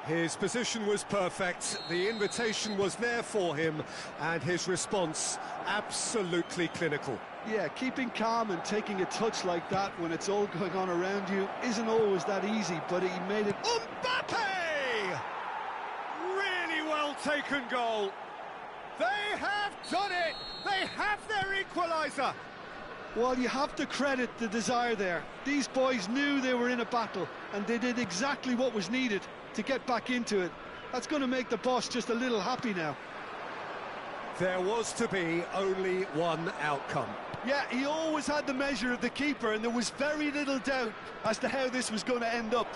His position was perfect, the invitation was there for him, and his response absolutely clinical. Yeah, keeping calm and taking a touch like that when it's all going on around you isn't always that easy, but he made it... Mbappe! Really well taken goal. They have done it! They have their equaliser! Well, you have to credit the desire there. These boys knew they were in a battle, and they did exactly what was needed to get back into it. That's going to make the boss just a little happy now. There was to be only one outcome. Yeah, he always had the measure of the keeper, and there was very little doubt as to how this was going to end up.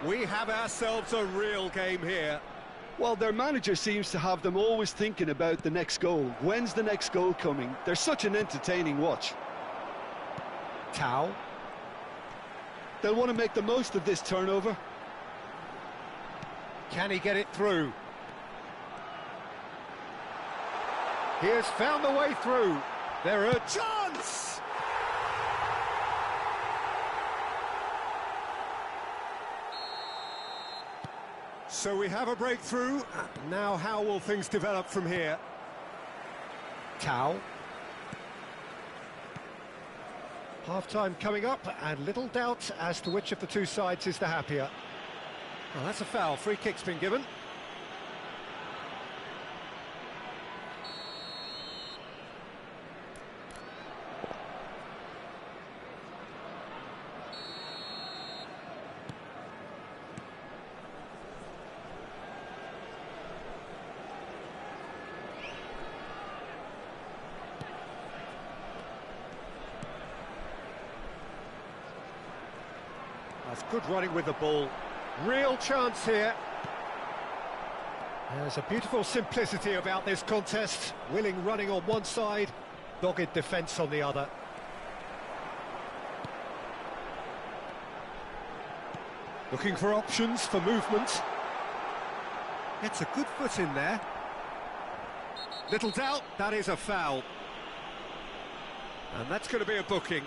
We have ourselves a real game here. Well, their manager seems to have them always thinking about the next goal. When's the next goal coming? They're such an entertaining watch. Tau. They'll want to make the most of this turnover. Can he get it through? He has found the way through. There are a chance! So we have a breakthrough. Now how will things develop from here? Tau. Half-time coming up, and little doubt as to which of the two sides is the happier. Well, that's a foul. Free kick's been given. That's good running with the ball. Real chance here. There's a beautiful simplicity about this contest. Willing running on one side, dogged defence on the other. Looking for options for movement. Gets a good foot in there. Little doubt, that is a foul. And that's going to be a booking.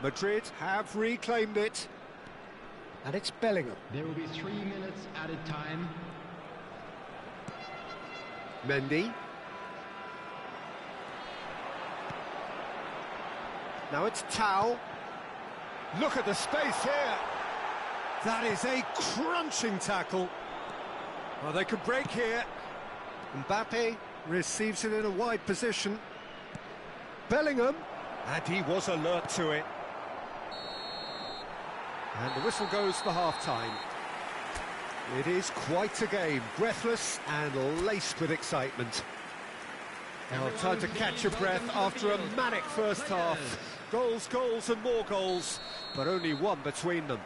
Madrid have reclaimed it. And it's Bellingham. There will be 3 minutes added time. Mendy. Now it's Tau. Look at the space here. That is a crunching tackle. Well, they could break here. Mbappe receives it in a wide position. Bellingham, and he was alert to it. And the whistle goes for half-time. It is quite a game, breathless and laced with excitement. Now time to catch your breath after a manic first half. Goals, goals and more goals, but only one between them.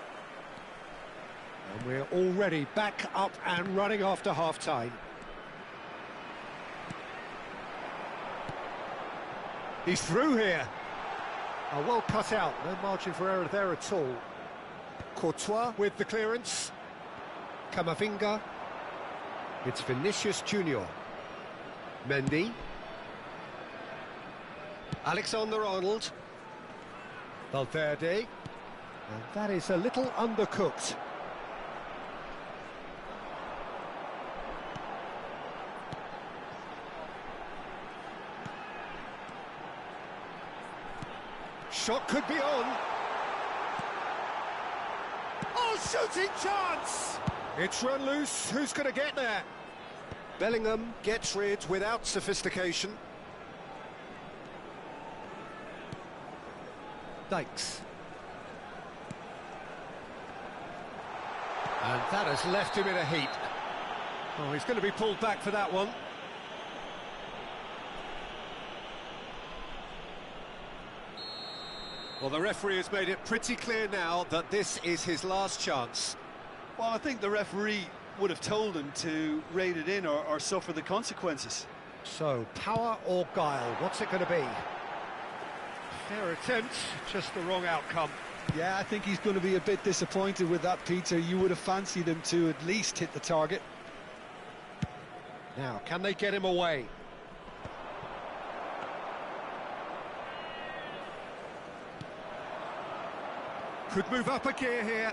And we're already back up and running after half-time. He's through here. Oh, well cut out, no margin for error there at all. Courtois with the clearance. Camavinga. It's Vinicius Junior. Mendy. Alexander-Arnold. Valverde. And that is a little undercooked. Shot could be on. Oh, shooting chance! It's run loose. Who's going to get there? Bellingham gets rid without sophistication. Dykes. And that has left him in a heap. Oh, he's going to be pulled back for that one. Well, the referee has made it pretty clear now that this is his last chance. Well, I think the referee would have told him to rein it in or suffer the consequences. So, power or guile, what's it going to be? Fair attempt, just the wrong outcome. Yeah, I think he's going to be a bit disappointed with that, Peter. You would have fancied him to at least hit the target. Now, can they get him away? Could move up a gear here.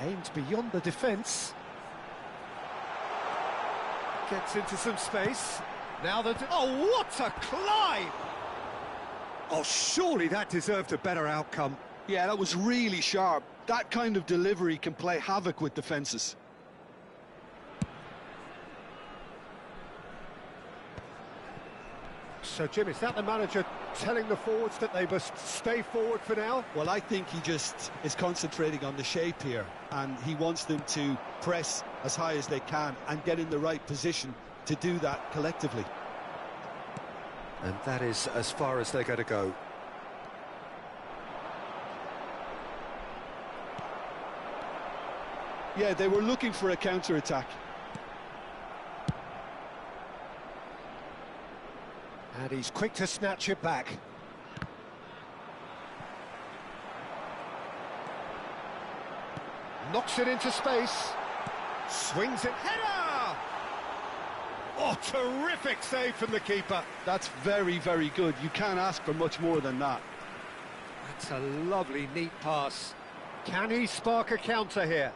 Aimed beyond the defence. Gets into some space. Now that... Oh, what a climb! Oh, surely that deserved a better outcome. Yeah, that was really sharp. That kind of delivery can play havoc with defences. So, Jim, is that the manager telling the forwards that they must stay forward for now? Well, I think he just is concentrating on the shape here, and he wants them to press as high as they can and get in the right position to do that collectively. And that is as far as they're going to go. Yeah, they were looking for a counter-attack. And he's quick to snatch it back. Knocks it into space. Swings it. Header! Oh, terrific save from the keeper. That's very, very good. You can't ask for much more than that. That's a lovely, neat pass. Can he spark a counter here?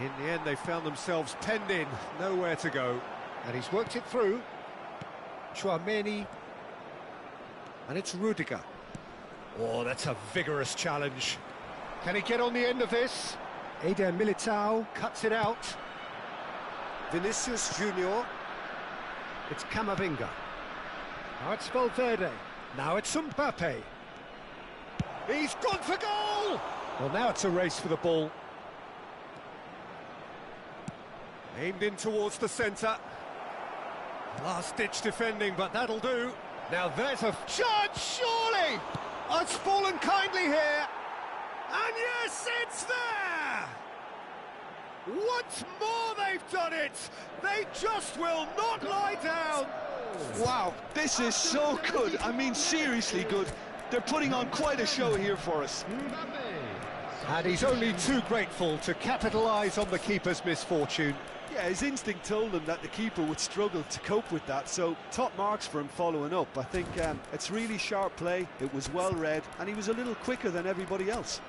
In the end, they found themselves penned in, nowhere to go. And he's worked it through. Chouameni. And it's Rudiger. Oh, that's a vigorous challenge. Can he get on the end of this? Eder Militao cuts it out. Vinicius Junior. It's Camavinga. Now it's Valverde. Now it's Mbappe. He's gone for goal! Well, now it's a race for the ball. Aimed in towards the centre. Last-ditch defending, but that'll do. Now there's a chance, surely! Oh, it's fallen kindly here. And yes, it's there! Once more they've done it! They just will not lie down! Wow, this is so good. I mean, seriously good. They're putting on quite a show here for us. And he's only too grateful to capitalise on the keeper's misfortune. Yeah, his instinct told him that the keeper would struggle to cope with that, so top marks for him following up. I think it's really sharp play, it was well read, and he was a little quicker than everybody else.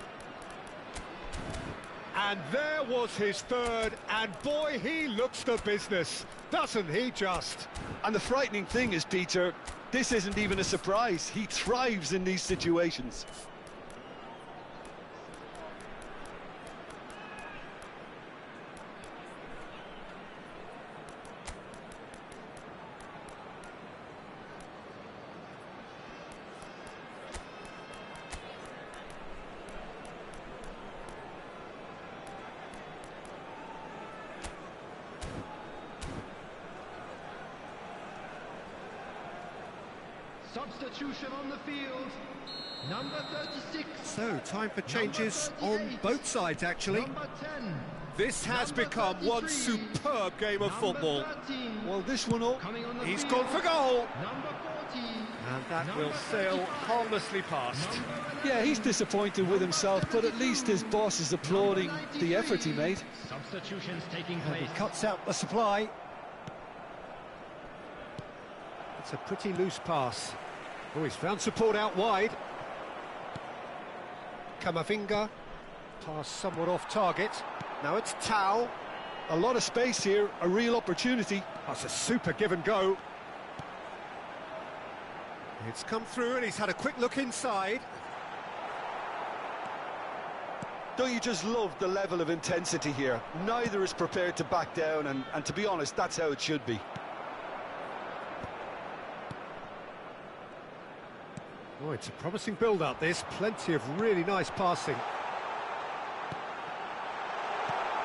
And there was his third, and boy, he looks the business, doesn't he just? And the frightening thing is, Peter, this isn't even a surprise. He thrives in these situations. Substitution on the field, number 36. So, time for changes on both sides, actually. Number 10. This has Number become 33. one superb game of football. 13. Well, this one all... Coming on the He's field, gone for goal. Number 40. And that Number will sail 35. harmlessly past. Yeah, he's disappointed with himself, but at least his boss is applauding the effort he made. Substitutions taking And place. he cuts out the supply. It's a pretty loose pass. Oh, he's found support out wide. Kamavinga. Pass somewhat off target. Now it's Tau. A lot of space here, a real opportunity. That's a super give and go. It's come through and he's had a quick look inside. Don't you just love the level of intensity here? Neither is prepared to back down, and to be honest, that's how it should be. Oh, it's a promising build-up, this. Plenty of really nice passing.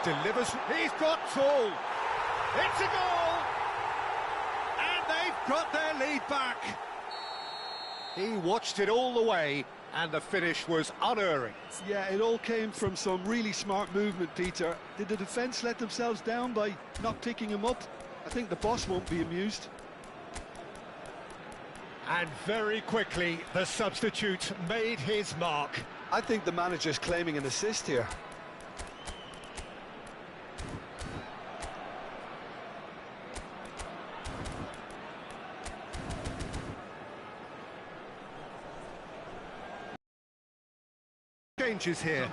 Delivers. He's got tall. It's a goal! And they've got their lead back. He watched it all the way, and the finish was unerring. Yeah, it all came from some really smart movement, Peter. Did the defence let themselves down by not picking him up? I think the boss won't be amused. And very quickly, the substitute made his mark. I think the manager's claiming an assist here. Changes here.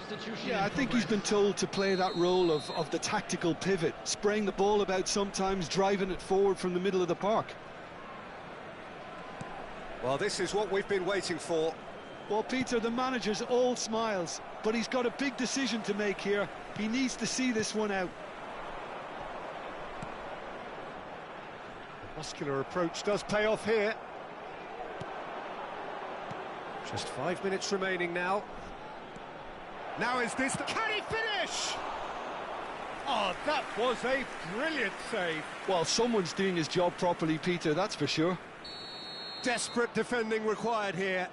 Yeah, I think he's been told to play that role of the tactical pivot, spraying the ball about sometimes, driving it forward from the middle of the park. Well, this is what we've been waiting for. Well, Peter, the manager's all smiles, but he's got a big decision to make here. He needs to see this one out. Muscular approach does pay off here. Just 5 minutes remaining now. Now is this... Can he finish? Oh, that was a brilliant save. Well, someone's doing his job properly, Peter, that's for sure. Desperate defending required here.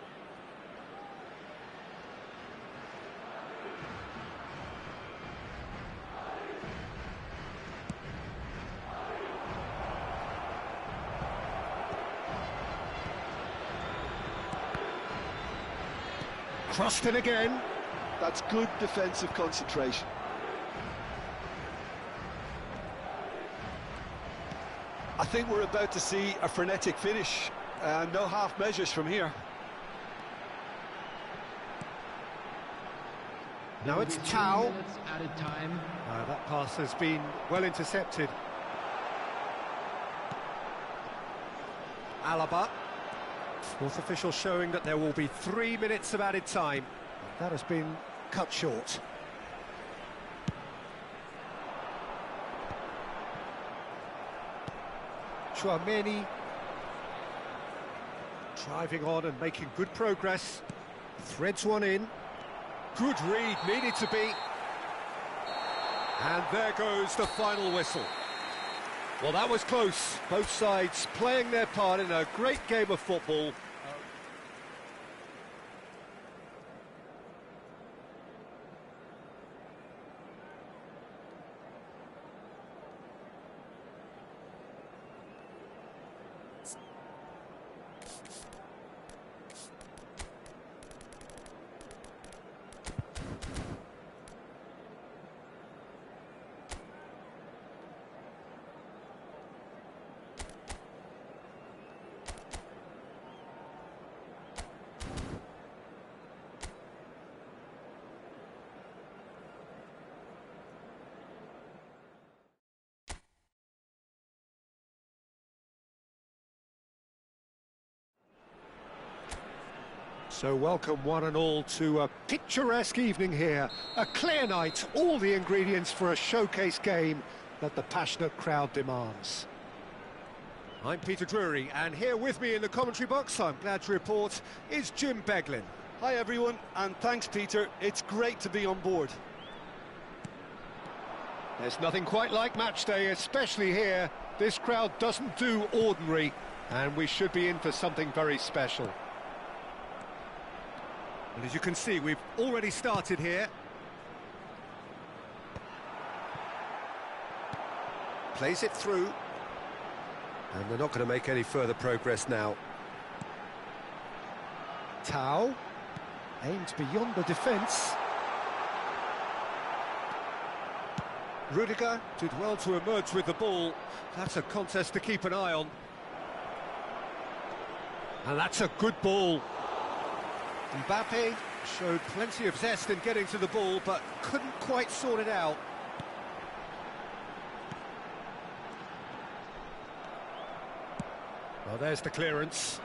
Crossed in again. That's good defensive concentration. I think we're about to see a frenetic finish. No half measures from here. Now it's Tau. Added time. That pass has been well intercepted. Alaba. Fourth official showing that there will be 3 minutes of added time. That has been cut short. Chouameni driving on and making good progress. Threads one in. Good read, needed to be. And there goes the final whistle. Well, that was close. Both sides playing their part in a great game of football. So welcome one and all to a picturesque evening here. A clear night, all the ingredients for a showcase game that the passionate crowd demands. I'm Peter Drury, and here with me in the commentary box, I'm glad to report, is Jim Beglin. Hi everyone, and thanks Peter, it's great to be on board. There's nothing quite like match day, especially here. This crowd doesn't do ordinary, and we should be in for something very special. And as you can see, we've already started here. Plays it through. And they're not going to make any further progress now. Tau aimed beyond the defence. Rudiger did well to emerge with the ball. That's a contest to keep an eye on. And that's a good ball. Mbappe showed plenty of zest in getting to the ball, but couldn't quite sort it out. Well, there's the clearance.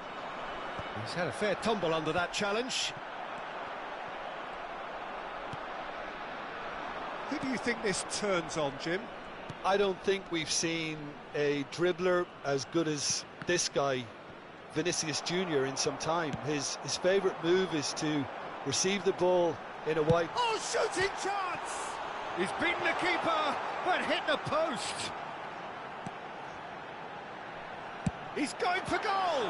He's had a fair tumble under that challenge. Who do you think this turns on, Jim? I don't think we've seen a dribbler as good as this guy, Vinicius Jr., in some time. His favourite move is to receive the ball in a wide... Oh, shooting chance! He's beaten the keeper, but hit the post. He's going for goal!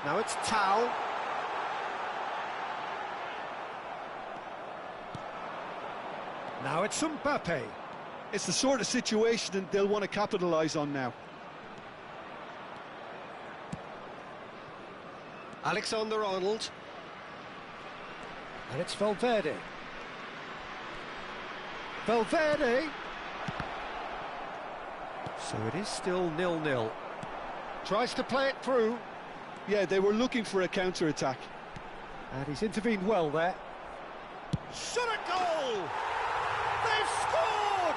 Now it's Tau. Now it's Mbappe. It's the sort of situation that they'll want to capitalise on now. Alexander-Arnold. And it's Valverde. Valverde. So it is still 0-0. Tries to play it through. Yeah, they were looking for a counter-attack. And he's intervened well there. Shot a goal! They've scored!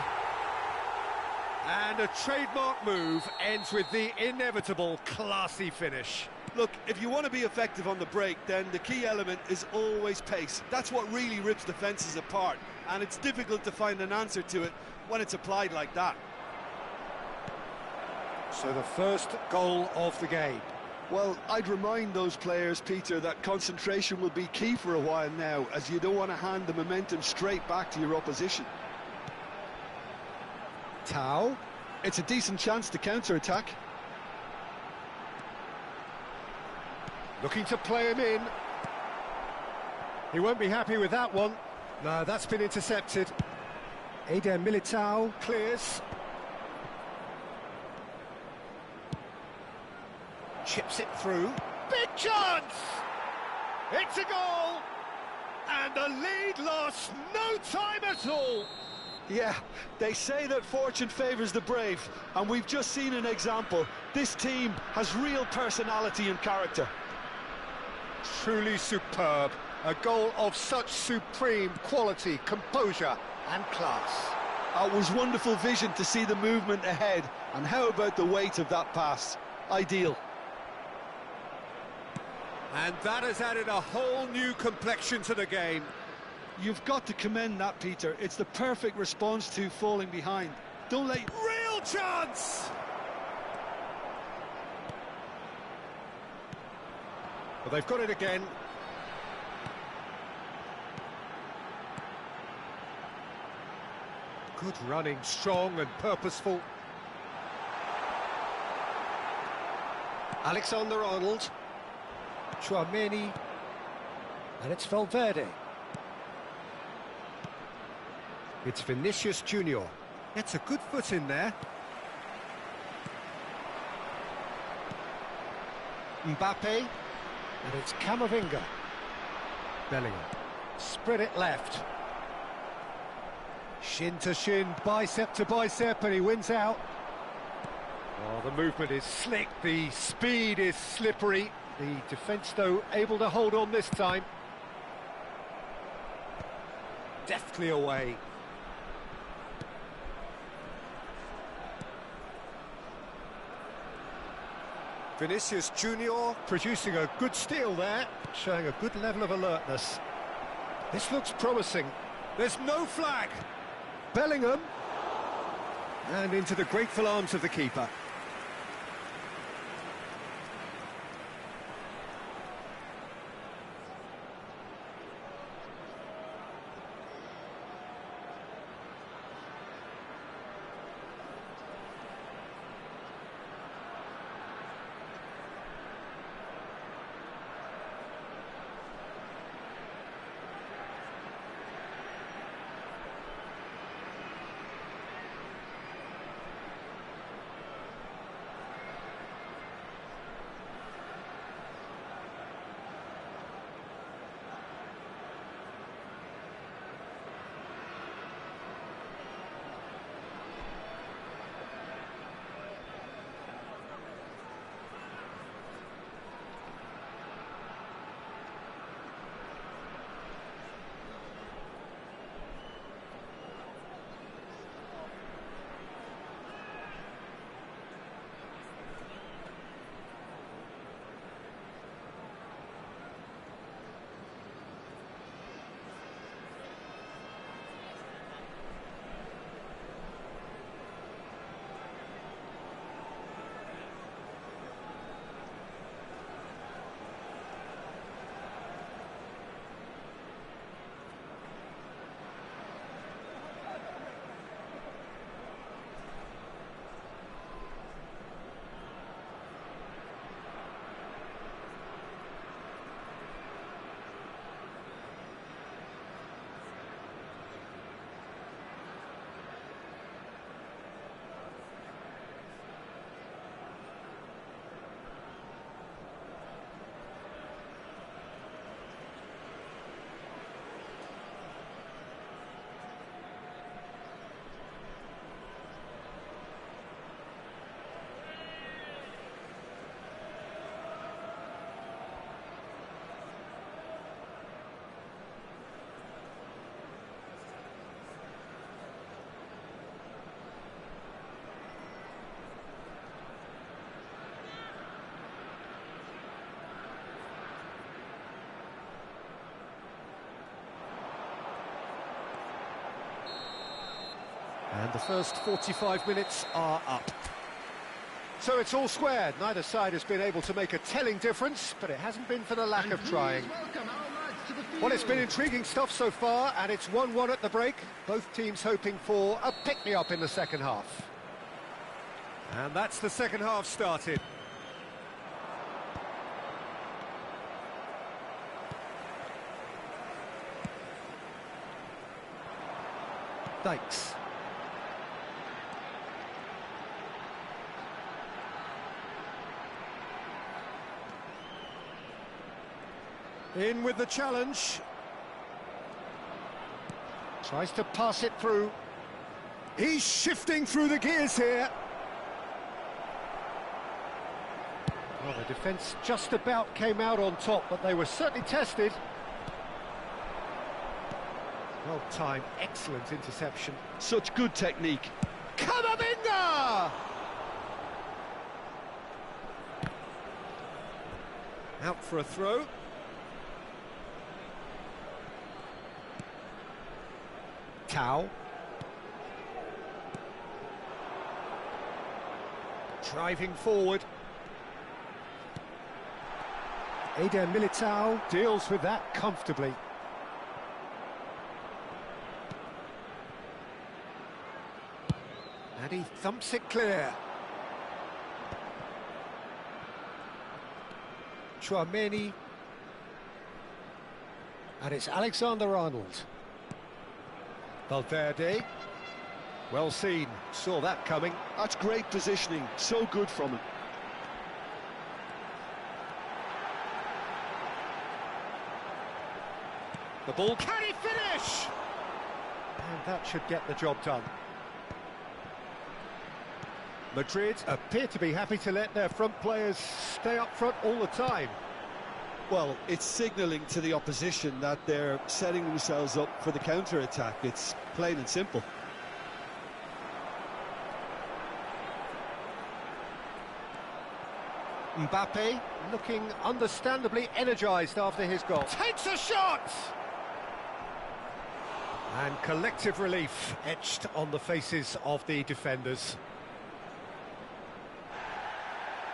And a trademark move ends with the inevitable classy finish. Look, if you want to be effective on the break, then the key element is always pace. That's what really rips defences apart, and it's difficult to find an answer to it when it's applied like that. So the first goal of the game. Well, I'd remind those players, Peter, that concentration will be key for a while now, as you don't want to hand the momentum straight back to your opposition. Tau. It's a decent chance to counter-attack. Looking to play him in. He won't be happy with that one. No, that's been intercepted. Eder Militao clears. Chips it through. Big chance! It's a goal! And the lead lost no time at all! Yeah, they say that fortune favours the brave, and we've just seen an example. This team has real personality and character. Truly superb. A goal of such supreme quality, composure and class. It was wonderful vision to see the movement ahead, and how about the weight of that pass? Ideal. And that has added a whole new complexion to the game. You've got to commend that, Peter. It's the perfect response to falling behind. Don't let... Real chance! Well, they've got it again. Good running, strong and purposeful. Alexander-Arnold. Chouameni. And it's Valverde. It's Vinicius Junior. Gets a good foot in there. Mbappe. And it's Camavinga. Bellingham. Spread it left. Shin to shin, bicep to bicep, and he wins out. Oh, the movement is slick, the speed is slippery. The defence, though, able to hold on this time. Deftly away. Vinicius Junior producing a good steal there, showing a good level of alertness. This looks promising. There's no flag. Bellingham. And into the grateful arms of the keeper. And the first 45 minutes are up. So it's all squared. Neither side has been able to make a telling difference, but it hasn't been for the lack of trying. Well, it's been intriguing stuff so far, and it's 1-1 at the break. Both teams hoping for a pick-me-up in the second half. And that's the second half started. Thanks. In with the challenge. Tries to pass it through. He's shifting through the gears here. Well, the defence just about came out on top, but they were certainly tested. Well timed, excellent interception. Such good technique. Camavinga! Out for a throw. Tau. Driving forward. Eder Militao deals with that comfortably. And he thumps it clear. Chouameni. And it's Alexander-Arnold. Valverde. Well seen, saw that coming. That's great positioning, so good from him. The ball, can he finish? And that should get the job done. Madrid appear to be happy to let their front players stay up front all the time. Well, it's signalling to the opposition that they're setting themselves up for the counter-attack. It's plain and simple. Mbappe looking understandably energised after his goal. Takes a shot! And collective relief etched on the faces of the defenders.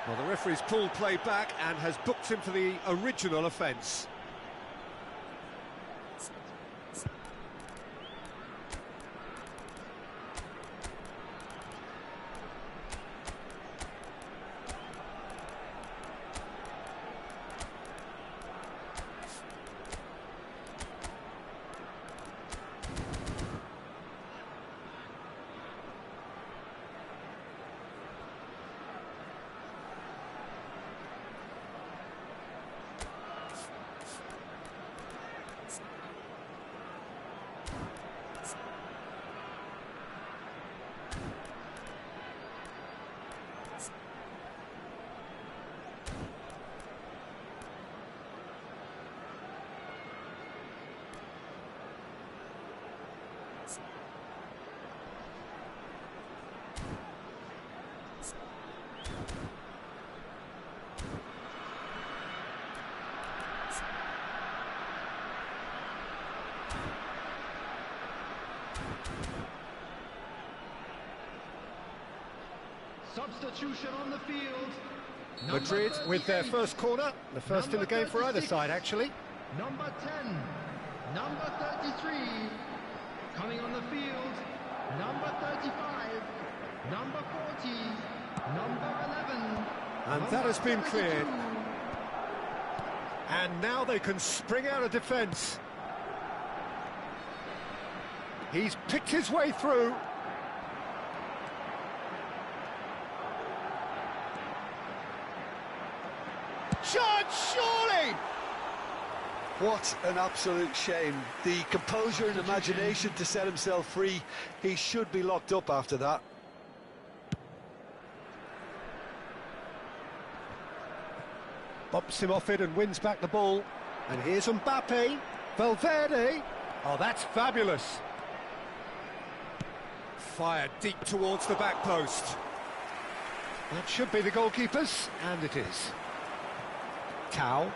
Well, the referee's pulled play back and has booked him for the original offence. Substitution on the field. Madrid with their first corner, the first in the game for either 36. side, actually. Number 10, number 33, coming on the field, number 35, number 40, number 11. And that has been cleared. And now they can spring out of defence. He's picked his way through. Chance, surely! What an absolute shame. The composure and imagination to set himself free. He should be locked up after that. Bumps him off it and wins back the ball. And here's Mbappe. Valverde. Oh, that's fabulous. Fired deep towards the back post. That should be the goalkeeper's, and it is. Tau.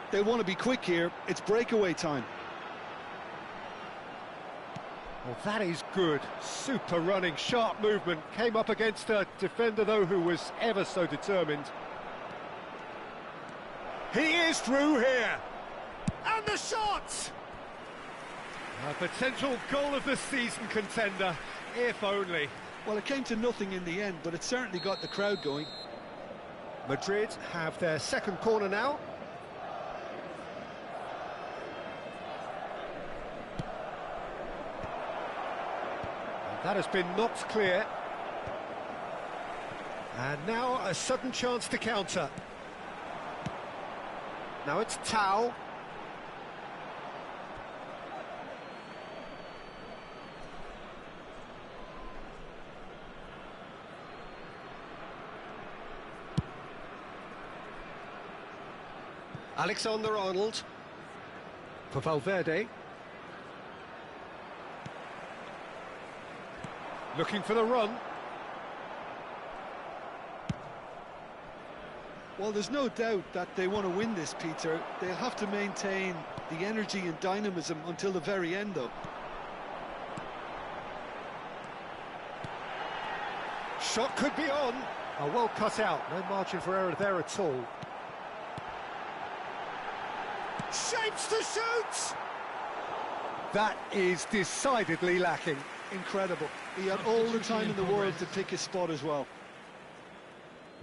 They want to be quick here. It's breakaway time. Well, that is good. Super running, sharp movement. Came up against a defender, though, who was ever so determined. He is through here. And the shot! A potential goal of the season contender, if only. Well, it came to nothing in the end, but it certainly got the crowd going. Madrid have their second corner now. And that has been knocked clear. And now a sudden chance to counter. Now it's Tau. Alexander-Arnold for Valverde. Looking for the run. Well, there's no doubt that they want to win this, Peter. They'll have to maintain the energy and dynamism until the very end, though. Shot could be on. Oh, well cut out. No margin for error there at all. shapes to shoot! That is decidedly lacking. Incredible. He had all the time in the world to pick his spot as well.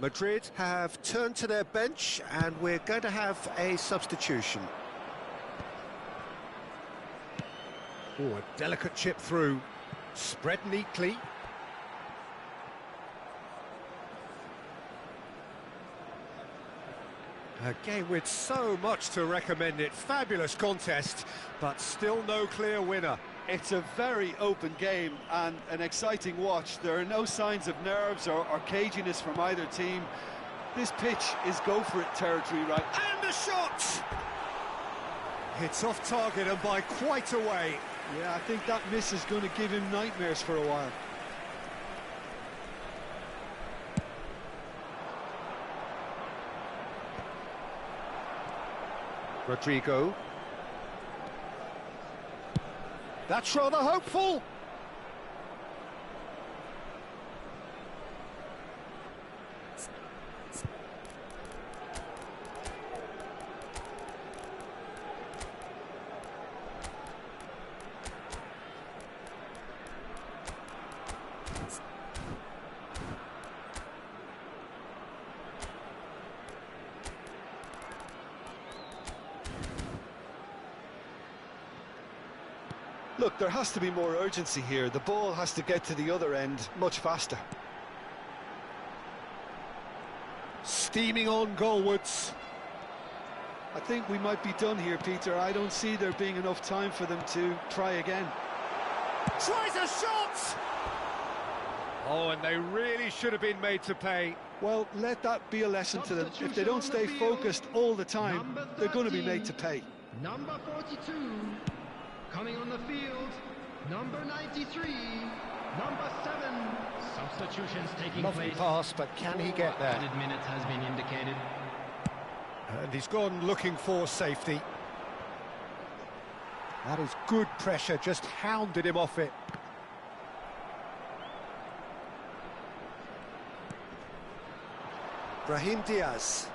Madrid have turned to their bench, and we're going to have a substitution. Oh, a delicate chip through. Spread neatly. A game with so much to recommend it. Fabulous contest, but still no clear winner. It's a very open game and an exciting watch. There are no signs of nerves or caginess from either team. This pitch is go-for-it territory, right? And a shot! It's off target and by quite a way. Yeah, I think that miss is going to give him nightmares for a while. Rodrigo. That's rather hopeful. Look, there has to be more urgency here. The ball has to get to the other end much faster. Steaming on goalwards. I think we might be done here, Peter. I don't see there being enough time for them to try again. Tries a shot! Oh, and they really should have been made to pay. Well, let that be a lesson to them. If they don't stay focused all the time, they're going to be made to pay. Number 42, coming on the field, number 93, number 7. Substitutions taking Lovely place. pass, but can he get there? Added minute has been indicated. And he's gone looking for safety. That is good pressure, just hounded him off it. Brahim Diaz.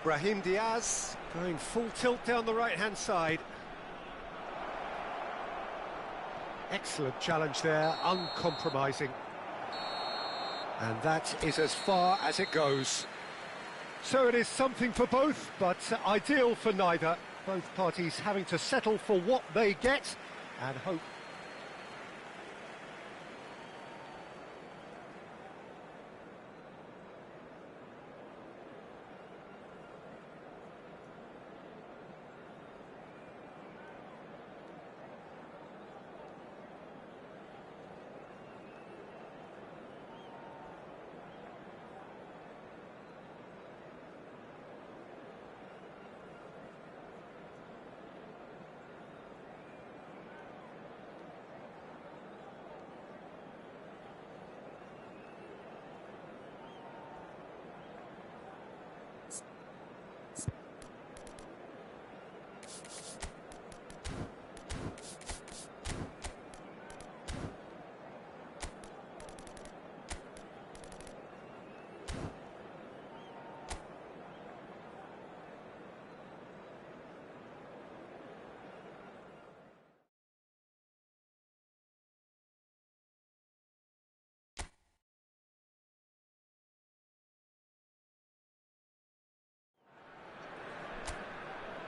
Brahim Diaz going full tilt down the right-hand side. Excellent challenge there, uncompromising. And that is as far as it goes. So it is something for both, but ideal for neither. Both parties having to settle for what they get and hope.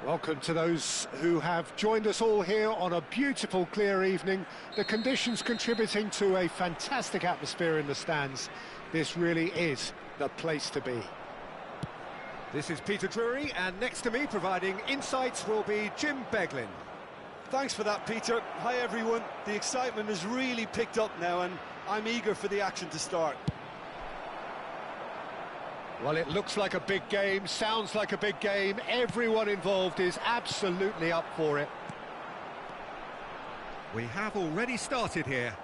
Welcome to those who have joined us all here on a beautiful, clear evening. The conditions contributing to a fantastic atmosphere in the stands. This really is the place to be. This is Peter Drury, and next to me, providing insights, will be Jim Beglin. Thanks for that, Peter. Hi, everyone. The excitement has really picked up now, and I'm eager for the action to start. Well, it looks like a big game, sounds like a big game. Everyone involved is absolutely up for it. We have already started here.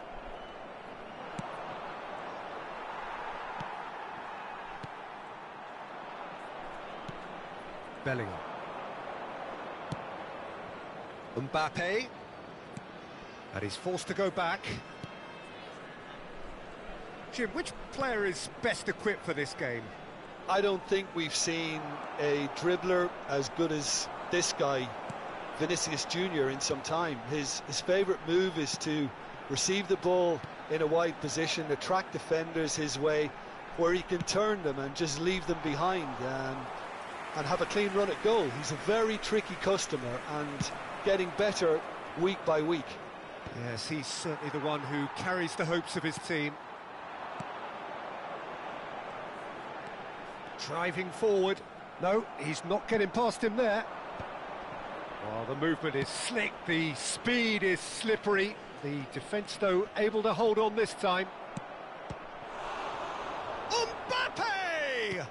Bellingham. Mbappe. And he's forced to go back. Jim, which player is best equipped for this game? I don't think we've seen a dribbler as good as this guy, Vinicius Jr., in some time. His favourite move is to receive the ball in a wide position, attract defenders his way, where he can turn them and just leave them behind and have a clean run at goal. He's a very tricky customer and getting better week by week. Yes, he's certainly the one who carries the hopes of his team. Driving forward. No, he's not getting past him there. Well, the movement is slick, the speed is slippery. The defence, though, able to hold on this time. Mbappe!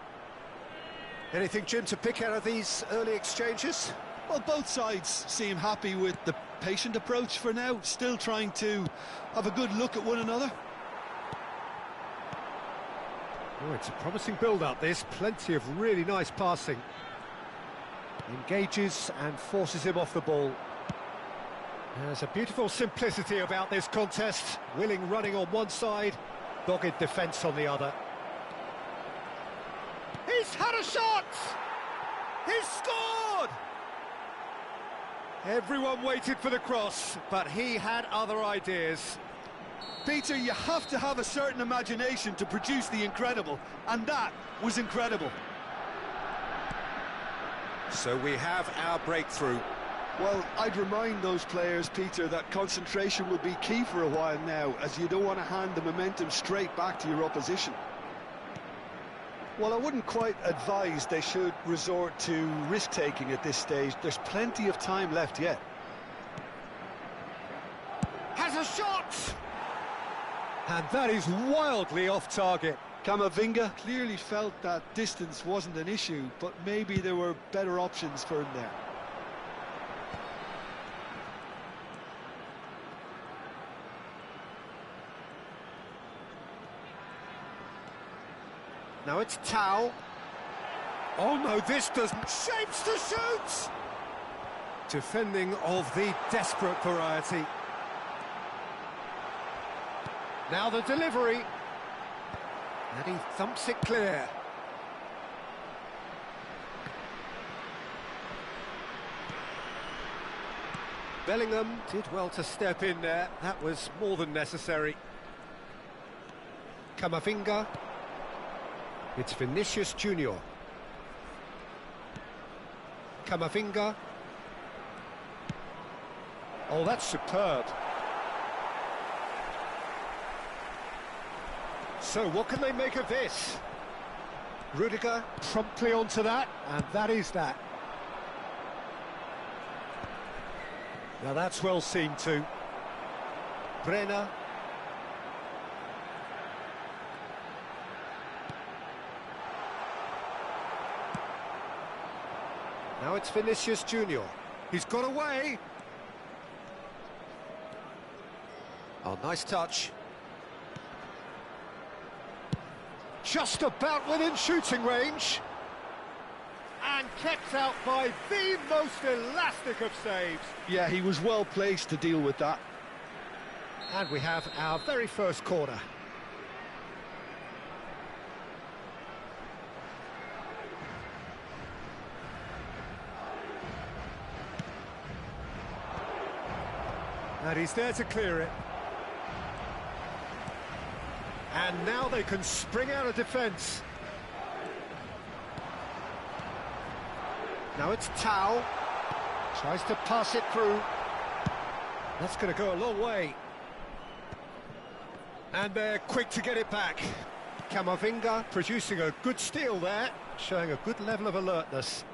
Anything, Jim, to pick out of these early exchanges? Well, both sides seem happy with the patient approach for now, still trying to have a good look at one another. Oh, it's a promising build-up, this. Plenty of really nice passing. Engages and forces him off the ball. There's a beautiful simplicity about this contest. Willing running on one side, dogged defence on the other. He's had a shot! He's scored! Everyone waited for the cross, but he had other ideas. Peter, you have to have a certain imagination to produce the incredible, and that was incredible. So we have our breakthrough. Well, I'd remind those players, Peter, that concentration will be key for a while now, as you don't want to hand the momentum straight back to your opposition. Well, I wouldn't quite advise they should resort to risk-taking at this stage. There's plenty of time left yet. Has a shot! And that is wildly off target. Camavinga clearly felt that distance wasn't an issue, but maybe there were better options for him there. Now it's Tau. Oh no, this doesn't... Shapes to shoot! Defending of the desperate variety. Now the delivery. And he thumps it clear. Bellingham did well to step in there. That was more than necessary. Camavinga. It's Vinicius Jr. Camavinga. Oh, that's superb. So what can they make of this? Rudiger promptly onto that, and that is that. Now that's well seen too. Brenner. Now it's Vinicius Jr. He's got away. Oh, nice touch. Just about within shooting range. And kept out by the most elastic of saves. Yeah, he was well placed to deal with that. And we have our very first corner. And he's there to clear it. And now they can spring out of defence. Now it's Tau. Tries to pass it through. That's going to go a long way. And they're quick to get it back. Camavinga producing a good steal there, showing a good level of alertness.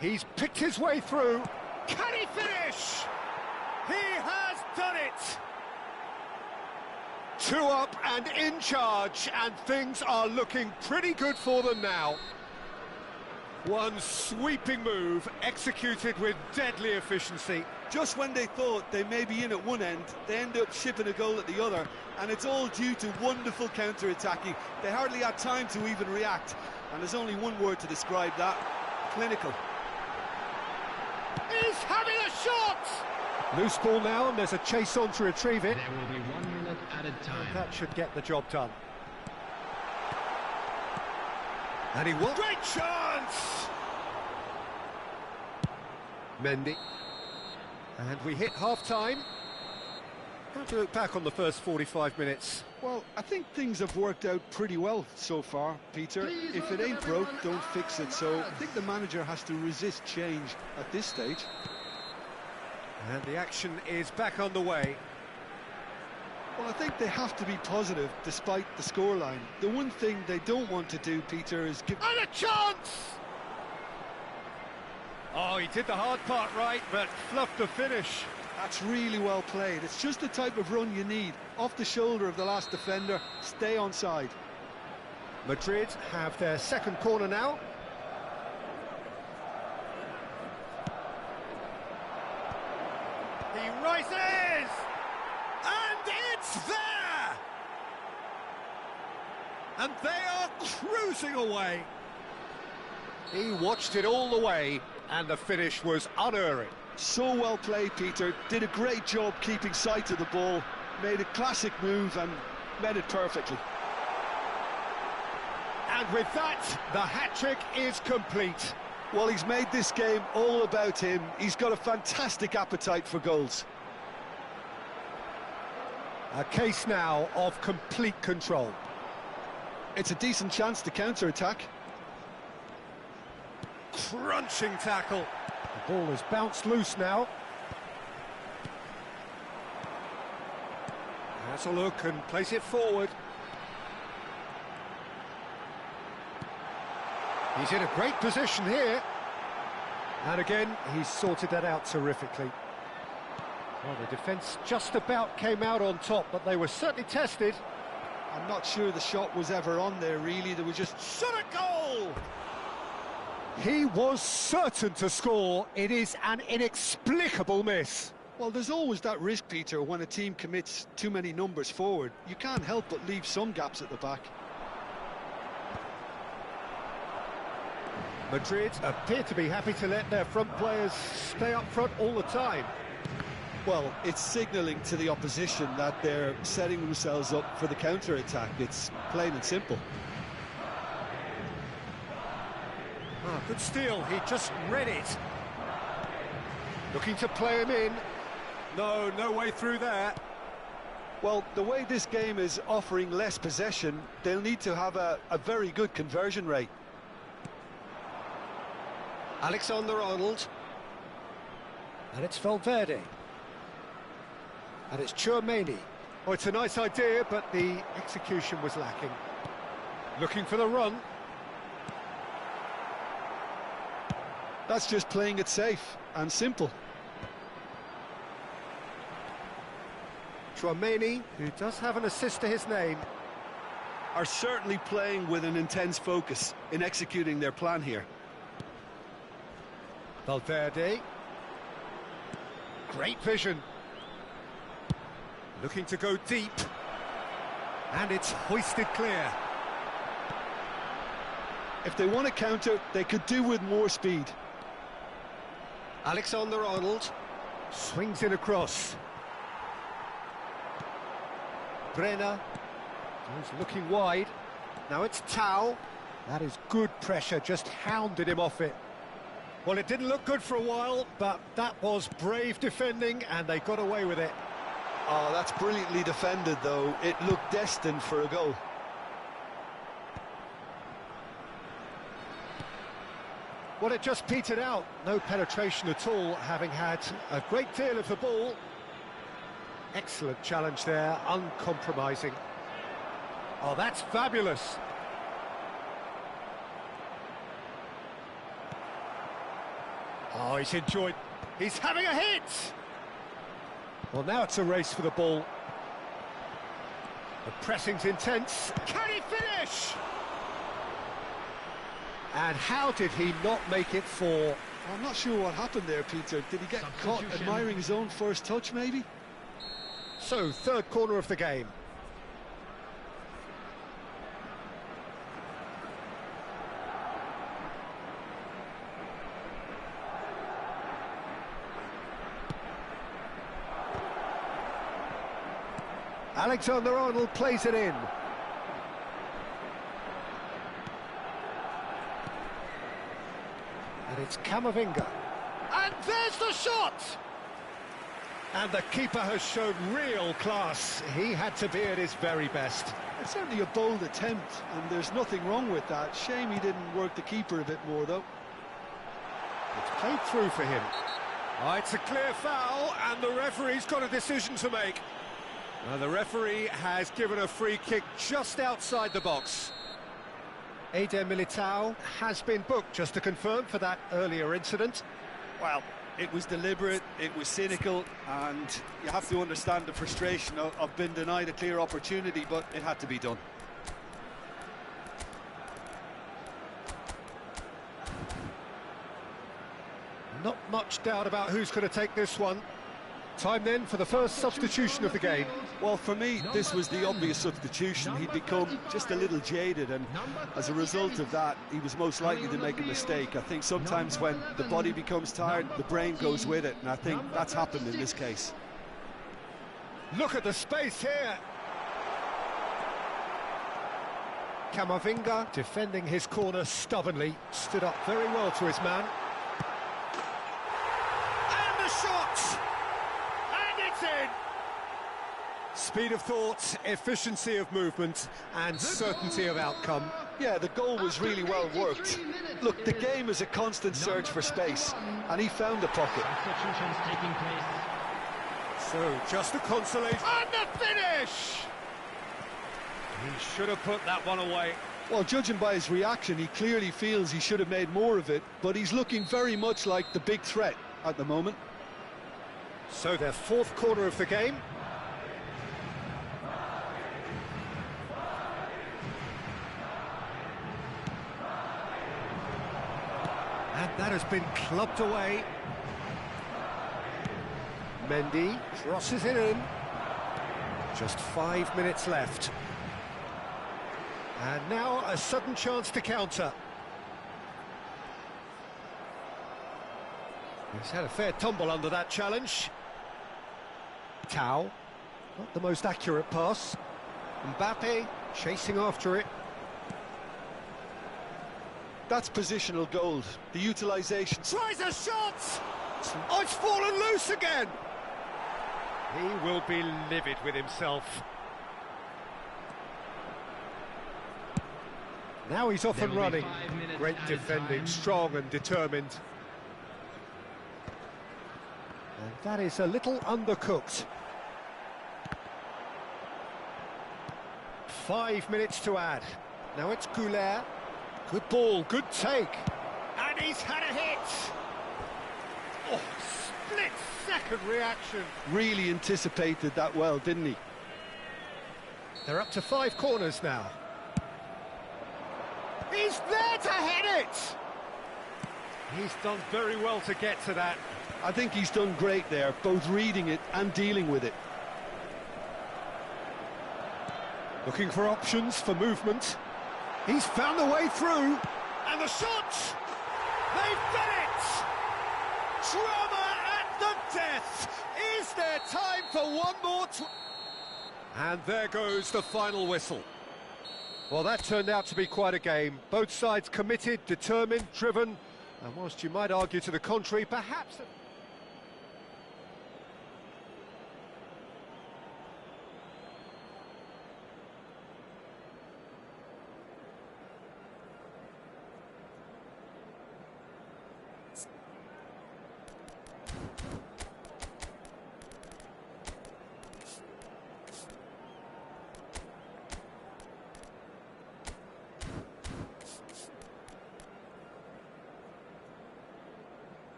He's picked his way through. Can he finish? He has done it! 2 up and in charge, and things are looking pretty good for them now. One sweeping move, executed with deadly efficiency. Just when they thought they may be in at one end, they end up shipping a goal at the other, and it's all due to wonderful counter-attacking. They hardly had time to even react, and there's only one word to describe that: clinical. He's having a shot! Loose ball now, and there's a chase on to retrieve it. There will be 1 minute added time. That should get the job done. And he will... Great chance! Mendy. And we hit half-time. How do you look back on the first 45 minutes? Well, I think things have worked out pretty well so far, Peter. If it ain't broke, don't fix it. So I think the manager has to resist change at this stage. And the action is back on the way. Well, I think they have to be positive despite the scoreline. The one thing they don't want to do, Peter, is give... And a chance! Oh, he did the hard part right, but fluffed the finish. That's really well played. It's just the type of run you need. Off the shoulder of the last defender, stay onside. Madrid have their second corner now. He rises! And it's there! And they are cruising away. He watched it all the way, and the finish was unerring. So well played, Peter. Did a great job keeping sight of the ball. Made a classic move and met it perfectly. And with that, the hat-trick is complete. Well, he's made this game all about him. He's got a fantastic appetite for goals. A case now of complete control. It's a decent chance to counter-attack. Crunching tackle. The ball has bounced loose now. Has a look and place it forward. He's in a great position here. And again, he's sorted that out terrifically. Well, the defence just about came out on top, but they were certainly tested. I'm not sure the shot was ever on there, really. There was just... Shot a goal! He was certain to score. It is an inexplicable miss. Well, there's always that risk, Peter, when a team commits too many numbers forward. You can't help but leave some gaps at the back. Madrid appear to be happy to let their front players stay up front all the time. Well, it's signalling to the opposition that they're setting themselves up for the counter-attack. It's plain and simple. Ah, good steal, he just read it. Looking to play him in. No way through there. Well, the way this game is offering less possession, they'll need to have a very good conversion rate. Alexander-Arnold. And it's Valverde. And it's Tchouaméni. Oh, it's a nice idea, but the execution was lacking. Looking for the run. That's just playing it safe and simple. Tchouaméni, who does have an assist to his name, are certainly playing with an intense focus in executing their plan here. Valverde. Great vision. Looking to go deep. And it's hoisted clear. If they want to counter, they could do with more speed. Alexander-Arnold swings in across. Brenner is looking wide. Now it's Tau. That is good pressure, just hounded him off it. Well, it didn't look good for a while, but that was brave defending, and they got away with it. Oh, that's brilliantly defended, though. It looked destined for a goal. Well, it just petered out. No penetration at all, having had a great deal of the ball. Excellent challenge there, uncompromising. Oh, that's fabulous. Oh, he's enjoyed. He's having a hit! Well, now it's a race for the ball. The pressing's intense. Can he finish? And how did he not make it four? I'm not sure what happened there, Peter. Did he get caught admiring his own first touch, maybe? So, third corner of the game. Alexander-Arnold plays it in. And it's Camavinga. And there's the shot! And the keeper has shown real class. He had to be at his very best. It's certainly a bold attempt, and there's nothing wrong with that. Shame he didn't work the keeper a bit more, though. It's played through for him. Oh, it's a clear foul, and the referee's got a decision to make. Now, the referee has given a free kick just outside the box. Eder Militao has been booked, just to confirm, for that earlier incident. Well, it was deliberate, it was cynical, and you have to understand the frustration of being denied a clear opportunity, but it had to be done. Not much doubt about who's going to take this one. Time then for the first substitution of the game. Well, for me, this was the obvious substitution. He'd become just a little jaded, and as a result of that, he was most likely to make a mistake. I think sometimes when the body becomes tired, the brain goes with it, and I think that's happened in this case. Look at the space here. Camavinga, defending his corner stubbornly, stood up very well to his man. And the shot! And it's in! Speed of thought, efficiency of movement, and certainty of outcome. Yeah, the goal was really well worked. Look, the game is a constant search for space, and he found the pocket. Substitutions taking place. So, just a consolation. And the finish! He should have put that one away. Well, judging by his reaction, he clearly feels he should have made more of it, but he's looking very much like the big threat at the moment. So their fourth corner of the game. And that has been clubbed away. Mendy crosses it in. Just 5 minutes left. And now a sudden chance to counter. He's had a fair tumble under that challenge. Tau, not the most accurate pass. Mbappe chasing after it. That's positional gold. The utilisation. Tries a shot! Oh, it's fallen loose again! He will be livid with himself. Now he's off and running. Great defending, strong and determined. And that is a little undercooked. 5 minutes to add. Now it's Goulet. Good ball, good take. And he's had a hit! Oh, split-second reaction. Really anticipated that well, didn't he? They're up to 5 corners now. He's there to hit it! He's done very well to get to that. I think he's done great there, both reading it and dealing with it. Looking for options for movement. He's found a way through. And the shot! They've done it! Drama at the death! Is there time for one more? And there goes the final whistle. Well, that turned out to be quite a game. Both sides committed, determined, driven. And whilst you might argue to the contrary, perhaps...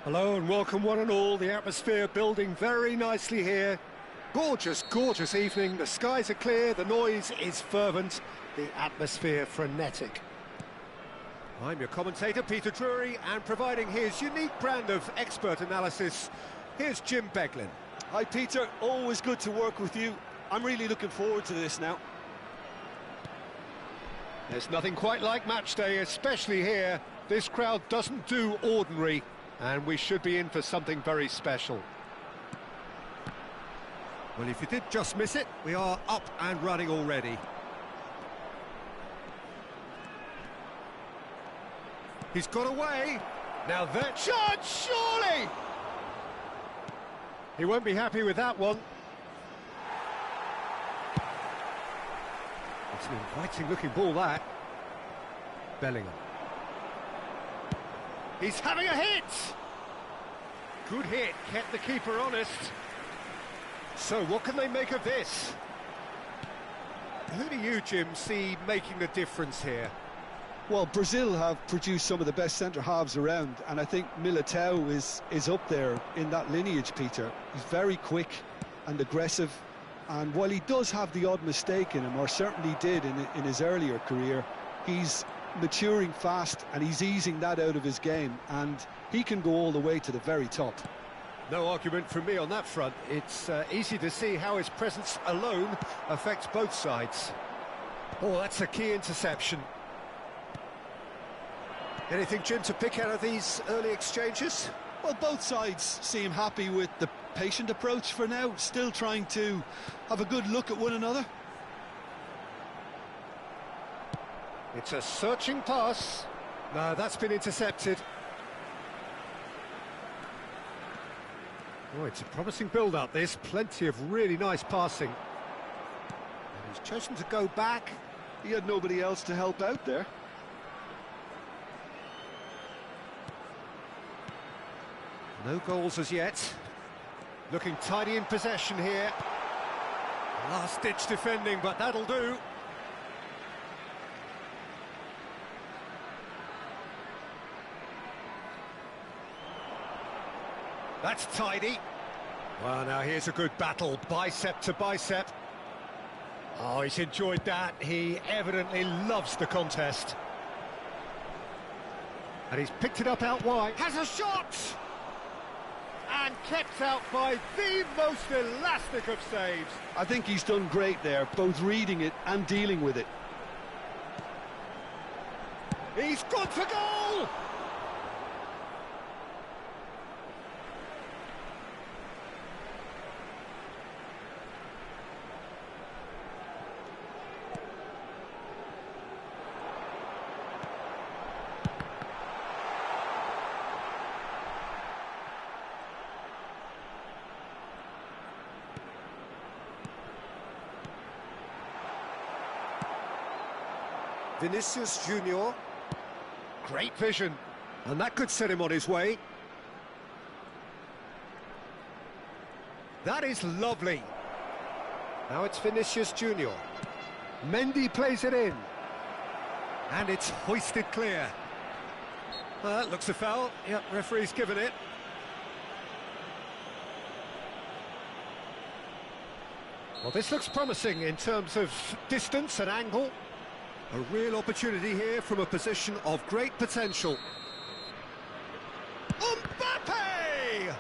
Hello and welcome one and all. The atmosphere building very nicely here. Gorgeous, gorgeous evening. The skies are clear, the noise is fervent, the atmosphere frenetic. I'm your commentator, Peter Drury, and providing his unique brand of expert analysis, here's Jim Beglin. Hi Peter, always good to work with you. I'm really looking forward to this now. There's nothing quite like match day, especially here. This crowd doesn't do ordinary, and we should be in for something very special. Well, if you did just miss it, we are up and running already. He's got away. Now that Shot, surely! He won't be happy with that one. It's an inviting-looking ball, that. Bellingham. He's having a hit! Good hit, kept the keeper honest. So, what can they make of this? Who do you, Jim, see making the difference here? Well, Brazil have produced some of the best centre-halves around, and I think Militao is up there in that lineage, Peter. He's very quick and aggressive, and while he does have the odd mistake in him, or certainly did in his earlier career, he's maturing fast and he's easing that out of his game, and he can go all the way to the very top. No argument from me on that front. It's easy to see how his presence alone affects both sides. Oh, that's a key interception. Anything, Jim, to pick out of these early exchanges? Well, both sides seem happy with the patient approach for now, still trying to have a good look at one another. It's a searching pass. No, that's been intercepted. Oh, it's a promising build-up, this. Plenty of really nice passing. And he's chosen to go back. He had nobody else to help out there. No goals as yet. Looking tidy in possession here. Last-ditch defending, but that'll do. That's tidy. Well, now here's a good battle, bicep to bicep. Oh, he's enjoyed that. He evidently loves the contest. And he's picked it up out wide. Has a shot! And kept out by the most elastic of saves. I think he's done great there, both reading it and dealing with it. He's gone for goal! Vinicius Junior. Great vision. And that could set him on his way. That is lovely. Now it's Vinicius Junior. Mendy plays it in. And it's hoisted clear. That looks a foul. Yep, referee's given it. Well, this looks promising in terms of distance and angle. A real opportunity here from a position of great potential. Mbappe!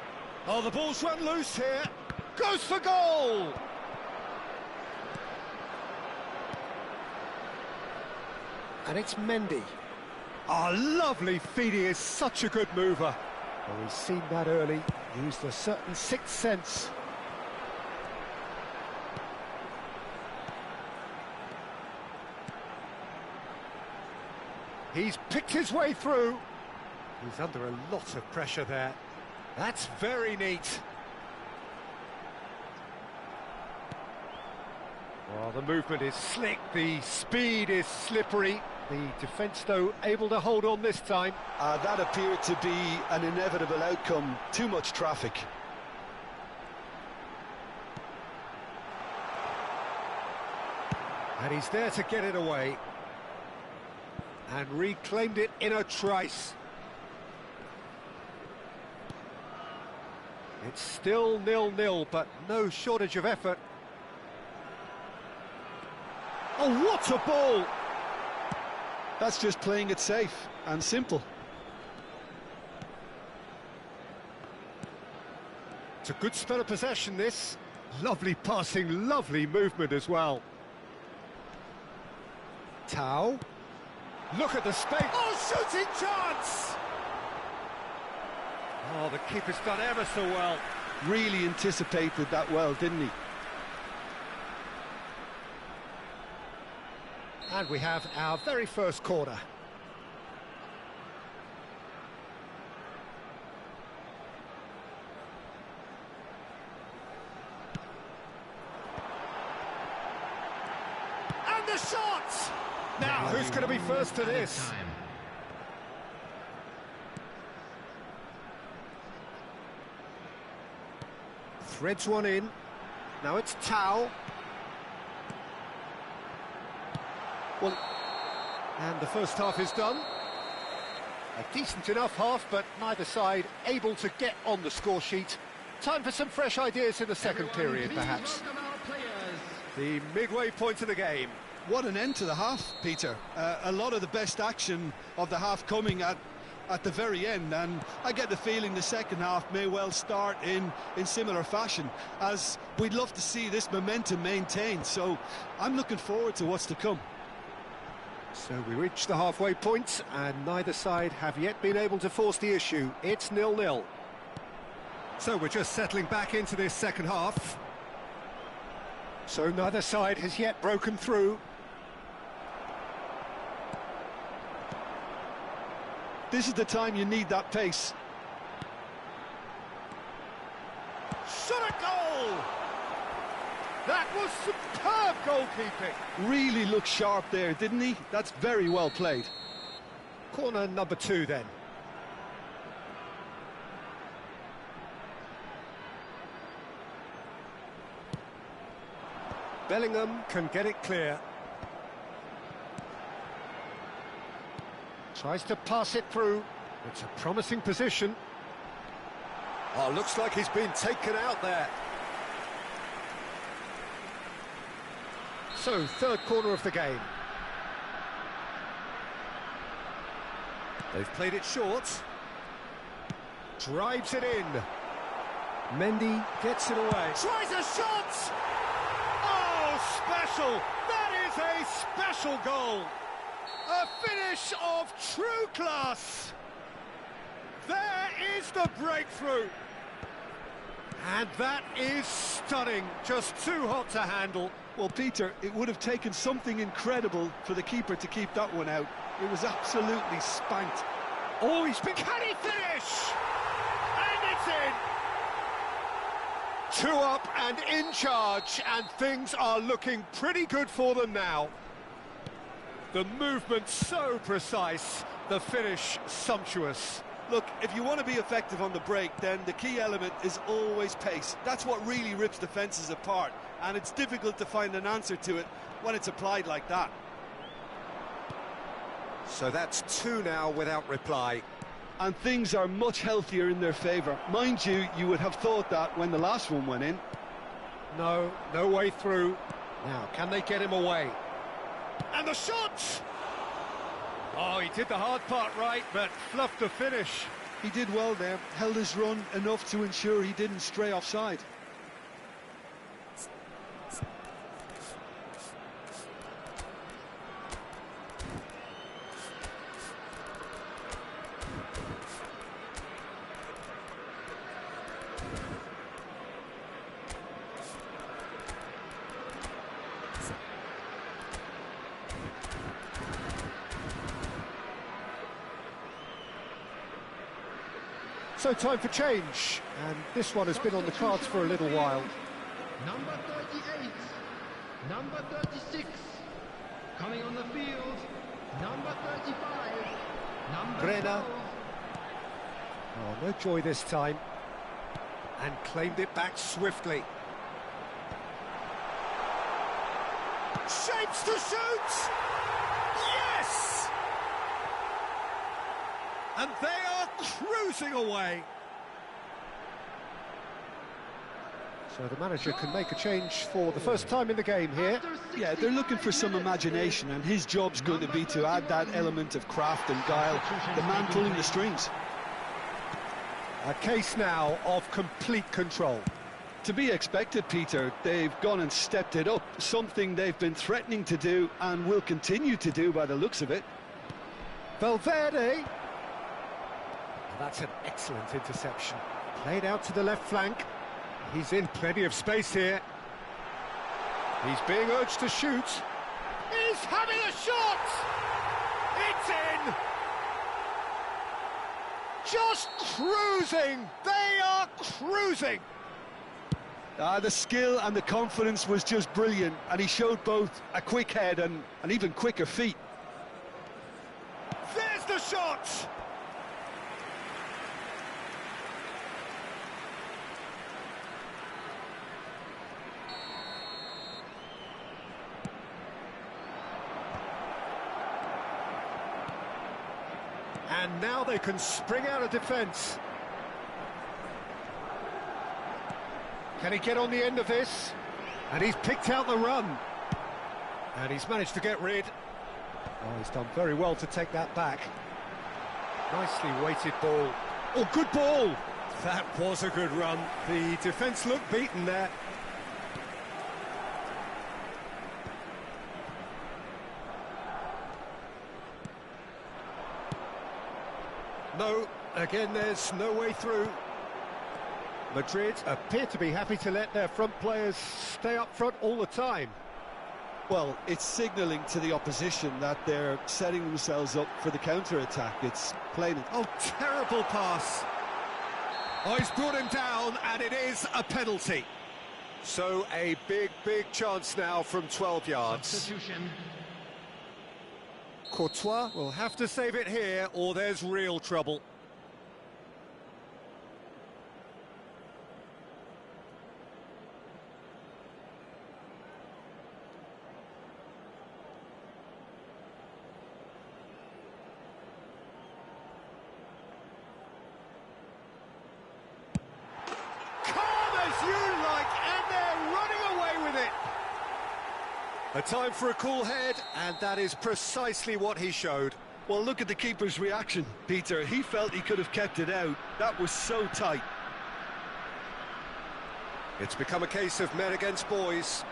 Oh, the ball's run loose here. Goes for goal! And it's Mendy. Oh, lovely feed. He is such a good mover. Oh, he's seen that early. Used a certain sixth sense. He's picked his way through. He's under a lot of pressure there. That's very neat. Well, the movement is slick, the speed is slippery. The defence, though, able to hold on this time. That appeared to be an inevitable outcome. Too much traffic. And he's there to get it away. And reclaimed it in a trice. It's still 0-0, but no shortage of effort. Oh, what a ball! That's just playing it safe and simple. It's a good spell of possession, this. Lovely passing, lovely movement as well. Tao. Look at the space. Oh, shooting chance! Oh, the keeper's done ever so well. Really anticipated that well, didn't he? And we have our very first corner. And the shot! Now, who's going to be first to this? Threads one in. Now it's Tau. Well, and the first half is done. A decent enough half, but neither side able to get on the score sheet. Time for some fresh ideas in the second period, perhaps. The midway point of the game. What an end to the half, Peter. A lot of the best action of the half coming at the very end, and I get the feeling the second half may well start in similar fashion, as we'd love to see this momentum maintained, so I'm looking forward to what's to come. So we reach the halfway point, and neither side have yet been able to force the issue. It's 0-0. So we're just settling back into this second half. So neither side has yet broken through. This is the time you need that pace. Shot a goal! That was superb goalkeeping. Really looked sharp there, didn't he? That's very well played. Corner number 2 then. Bellingham can get it clear. Tries to pass it through. It's a promising position. Oh, looks like he's been taken out there. So, third corner of the game. They've played it short. Drives it in. Mendy gets it away. Tries a shot! Oh, special! That is a special goal! A finish of true class! There is the breakthrough! And that is stunning, just too hot to handle. Well, Peter, it would have taken something incredible for the keeper to keep that one out. It was absolutely spanked. Oh, he's been... Can he finish? And it's in! 2 up and in charge, and things are looking pretty good for them now. The movement so precise, the finish sumptuous. Look, if you want to be effective on the break, then the key element is always pace. That's what really rips defences apart, and it's difficult to find an answer to it when it's applied like that. So that's 2 now without reply. And things are much healthier in their favour. Mind you, you would have thought that when the last one went in. No, no way through. Now, can they get him away? And the shot! Oh, he did the hard part right, but fluffed the finish. He did well there, held his run enough to ensure he didn't stray offside. So time for change, and this one has been on the cards for a little while. Number 38, number 36, coming on the field, number 35, number Brenner. 12. Oh, no joy this time. And claimed it back swiftly. Shapes to shoot! Yes! And they are cruising away. So the manager can make a change for the first time in the game here. Yeah, they're looking for some imagination, and his job's going to be to add that element of craft and guile, the man pulling the strings. A case now of complete control. To be expected, Peter. They've gone and stepped it up, something they've been threatening to do and will continue to do by the looks of it. Valverde. And that's an excellent interception. Played out to the left flank. He's in plenty of space here. He's being urged to shoot. He's having a shot! It's in! Just cruising! They are cruising! The skill and the confidence was just brilliant, and he showed both a quick head and even quicker feet. There's the shot! And now they can spring out of defence. Can he get on the end of this? And he's picked out the run. And he's managed to get rid. Oh, he's done very well to take that back. Nicely weighted ball. Oh, good ball! That was a good run. The defence looked beaten there. No, again there's no way through. Madrid appear to be happy to let their front players stay up front all the time. Well, it's signalling to the opposition that they're setting themselves up for the counter-attack. It's plain. Oh, terrible pass. Oh, he's brought him down, and it is a penalty. So a big chance now from 12 yards. Substitution. Courtois will have to save it here, or there's real trouble. A time for a cool head, and that is precisely what he showed. Well, look at the keeper's reaction, Peter. He felt he could have kept it out. That was so tight. It's become a case of men against boys.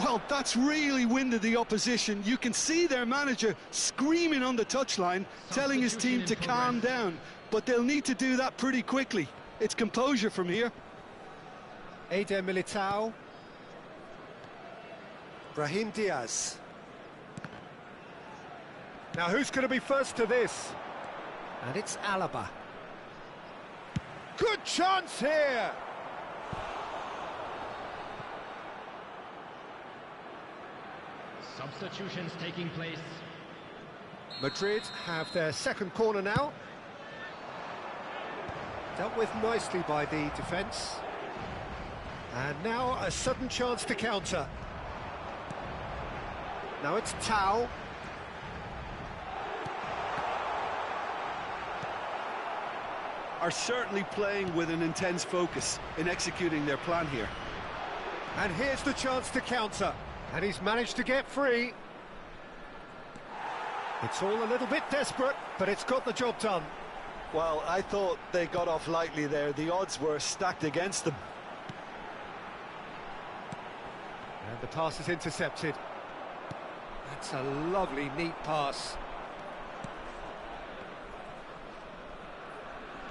Well, that's really winded the opposition. You can see their manager screaming on the touchline, telling his team to calm down. But they'll need to do that pretty quickly. It's composure from here. Eder Militao. Brahim Diaz. Now who's going to be first to this? And it's Alaba. Good chance here! Substitutions taking place. Madrid have their second corner now. Dealt with nicely by the defence. And now a sudden chance to counter. Now it's Tau. Are certainly playing with an intense focus in executing their plan here. And here's the chance to counter. And he's managed to get free. It's all a little bit desperate, but it's got the job done. Well, I thought they got off lightly there. The odds were stacked against them. And the pass is intercepted. That's a lovely, neat pass.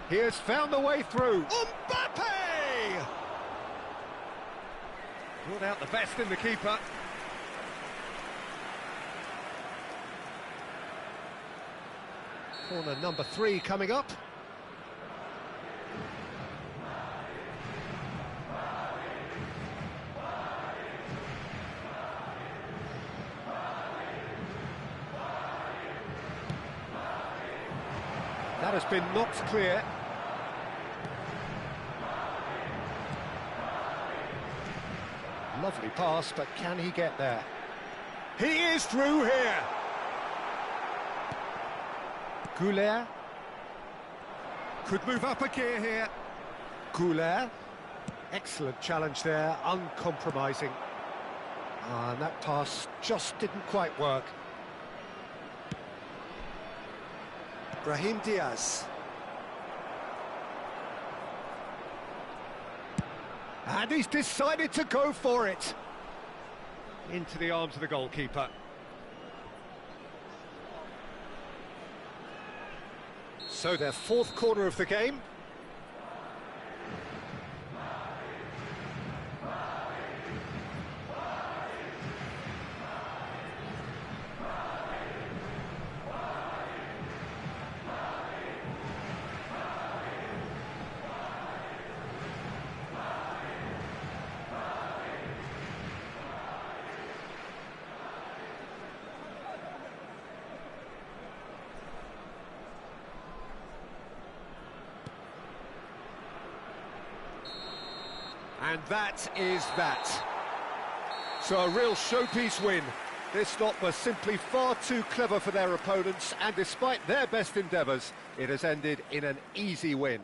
He has found the way through. Mbappe! Brought out the best in the keeper. Corner number 3 coming up. That has been knocked clear. Lovely pass, but can he get there? He is through here. Goulet could move up a gear here. Goulet, excellent challenge there, uncompromising. And that pass just didn't quite work. Brahim Diaz. And he's decided to go for it. Into the arms of the goalkeeper. So their fourth corner of the game. And that is that. So a real showpiece win. This stop was simply far too clever for their opponents, and despite their best endeavours, it has ended in an easy win.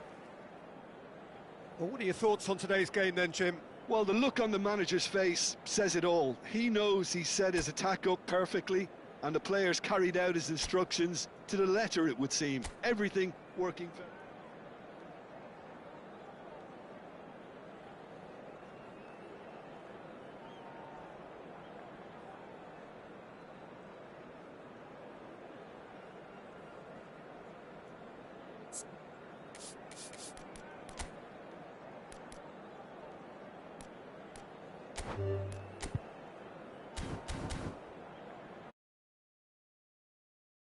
Well, what are your thoughts on today's game then, Jim? Well, the look on the manager's face says it all. He knows he set his attack up perfectly, and the players carried out his instructions to the letter, it would seem. Everything working very well.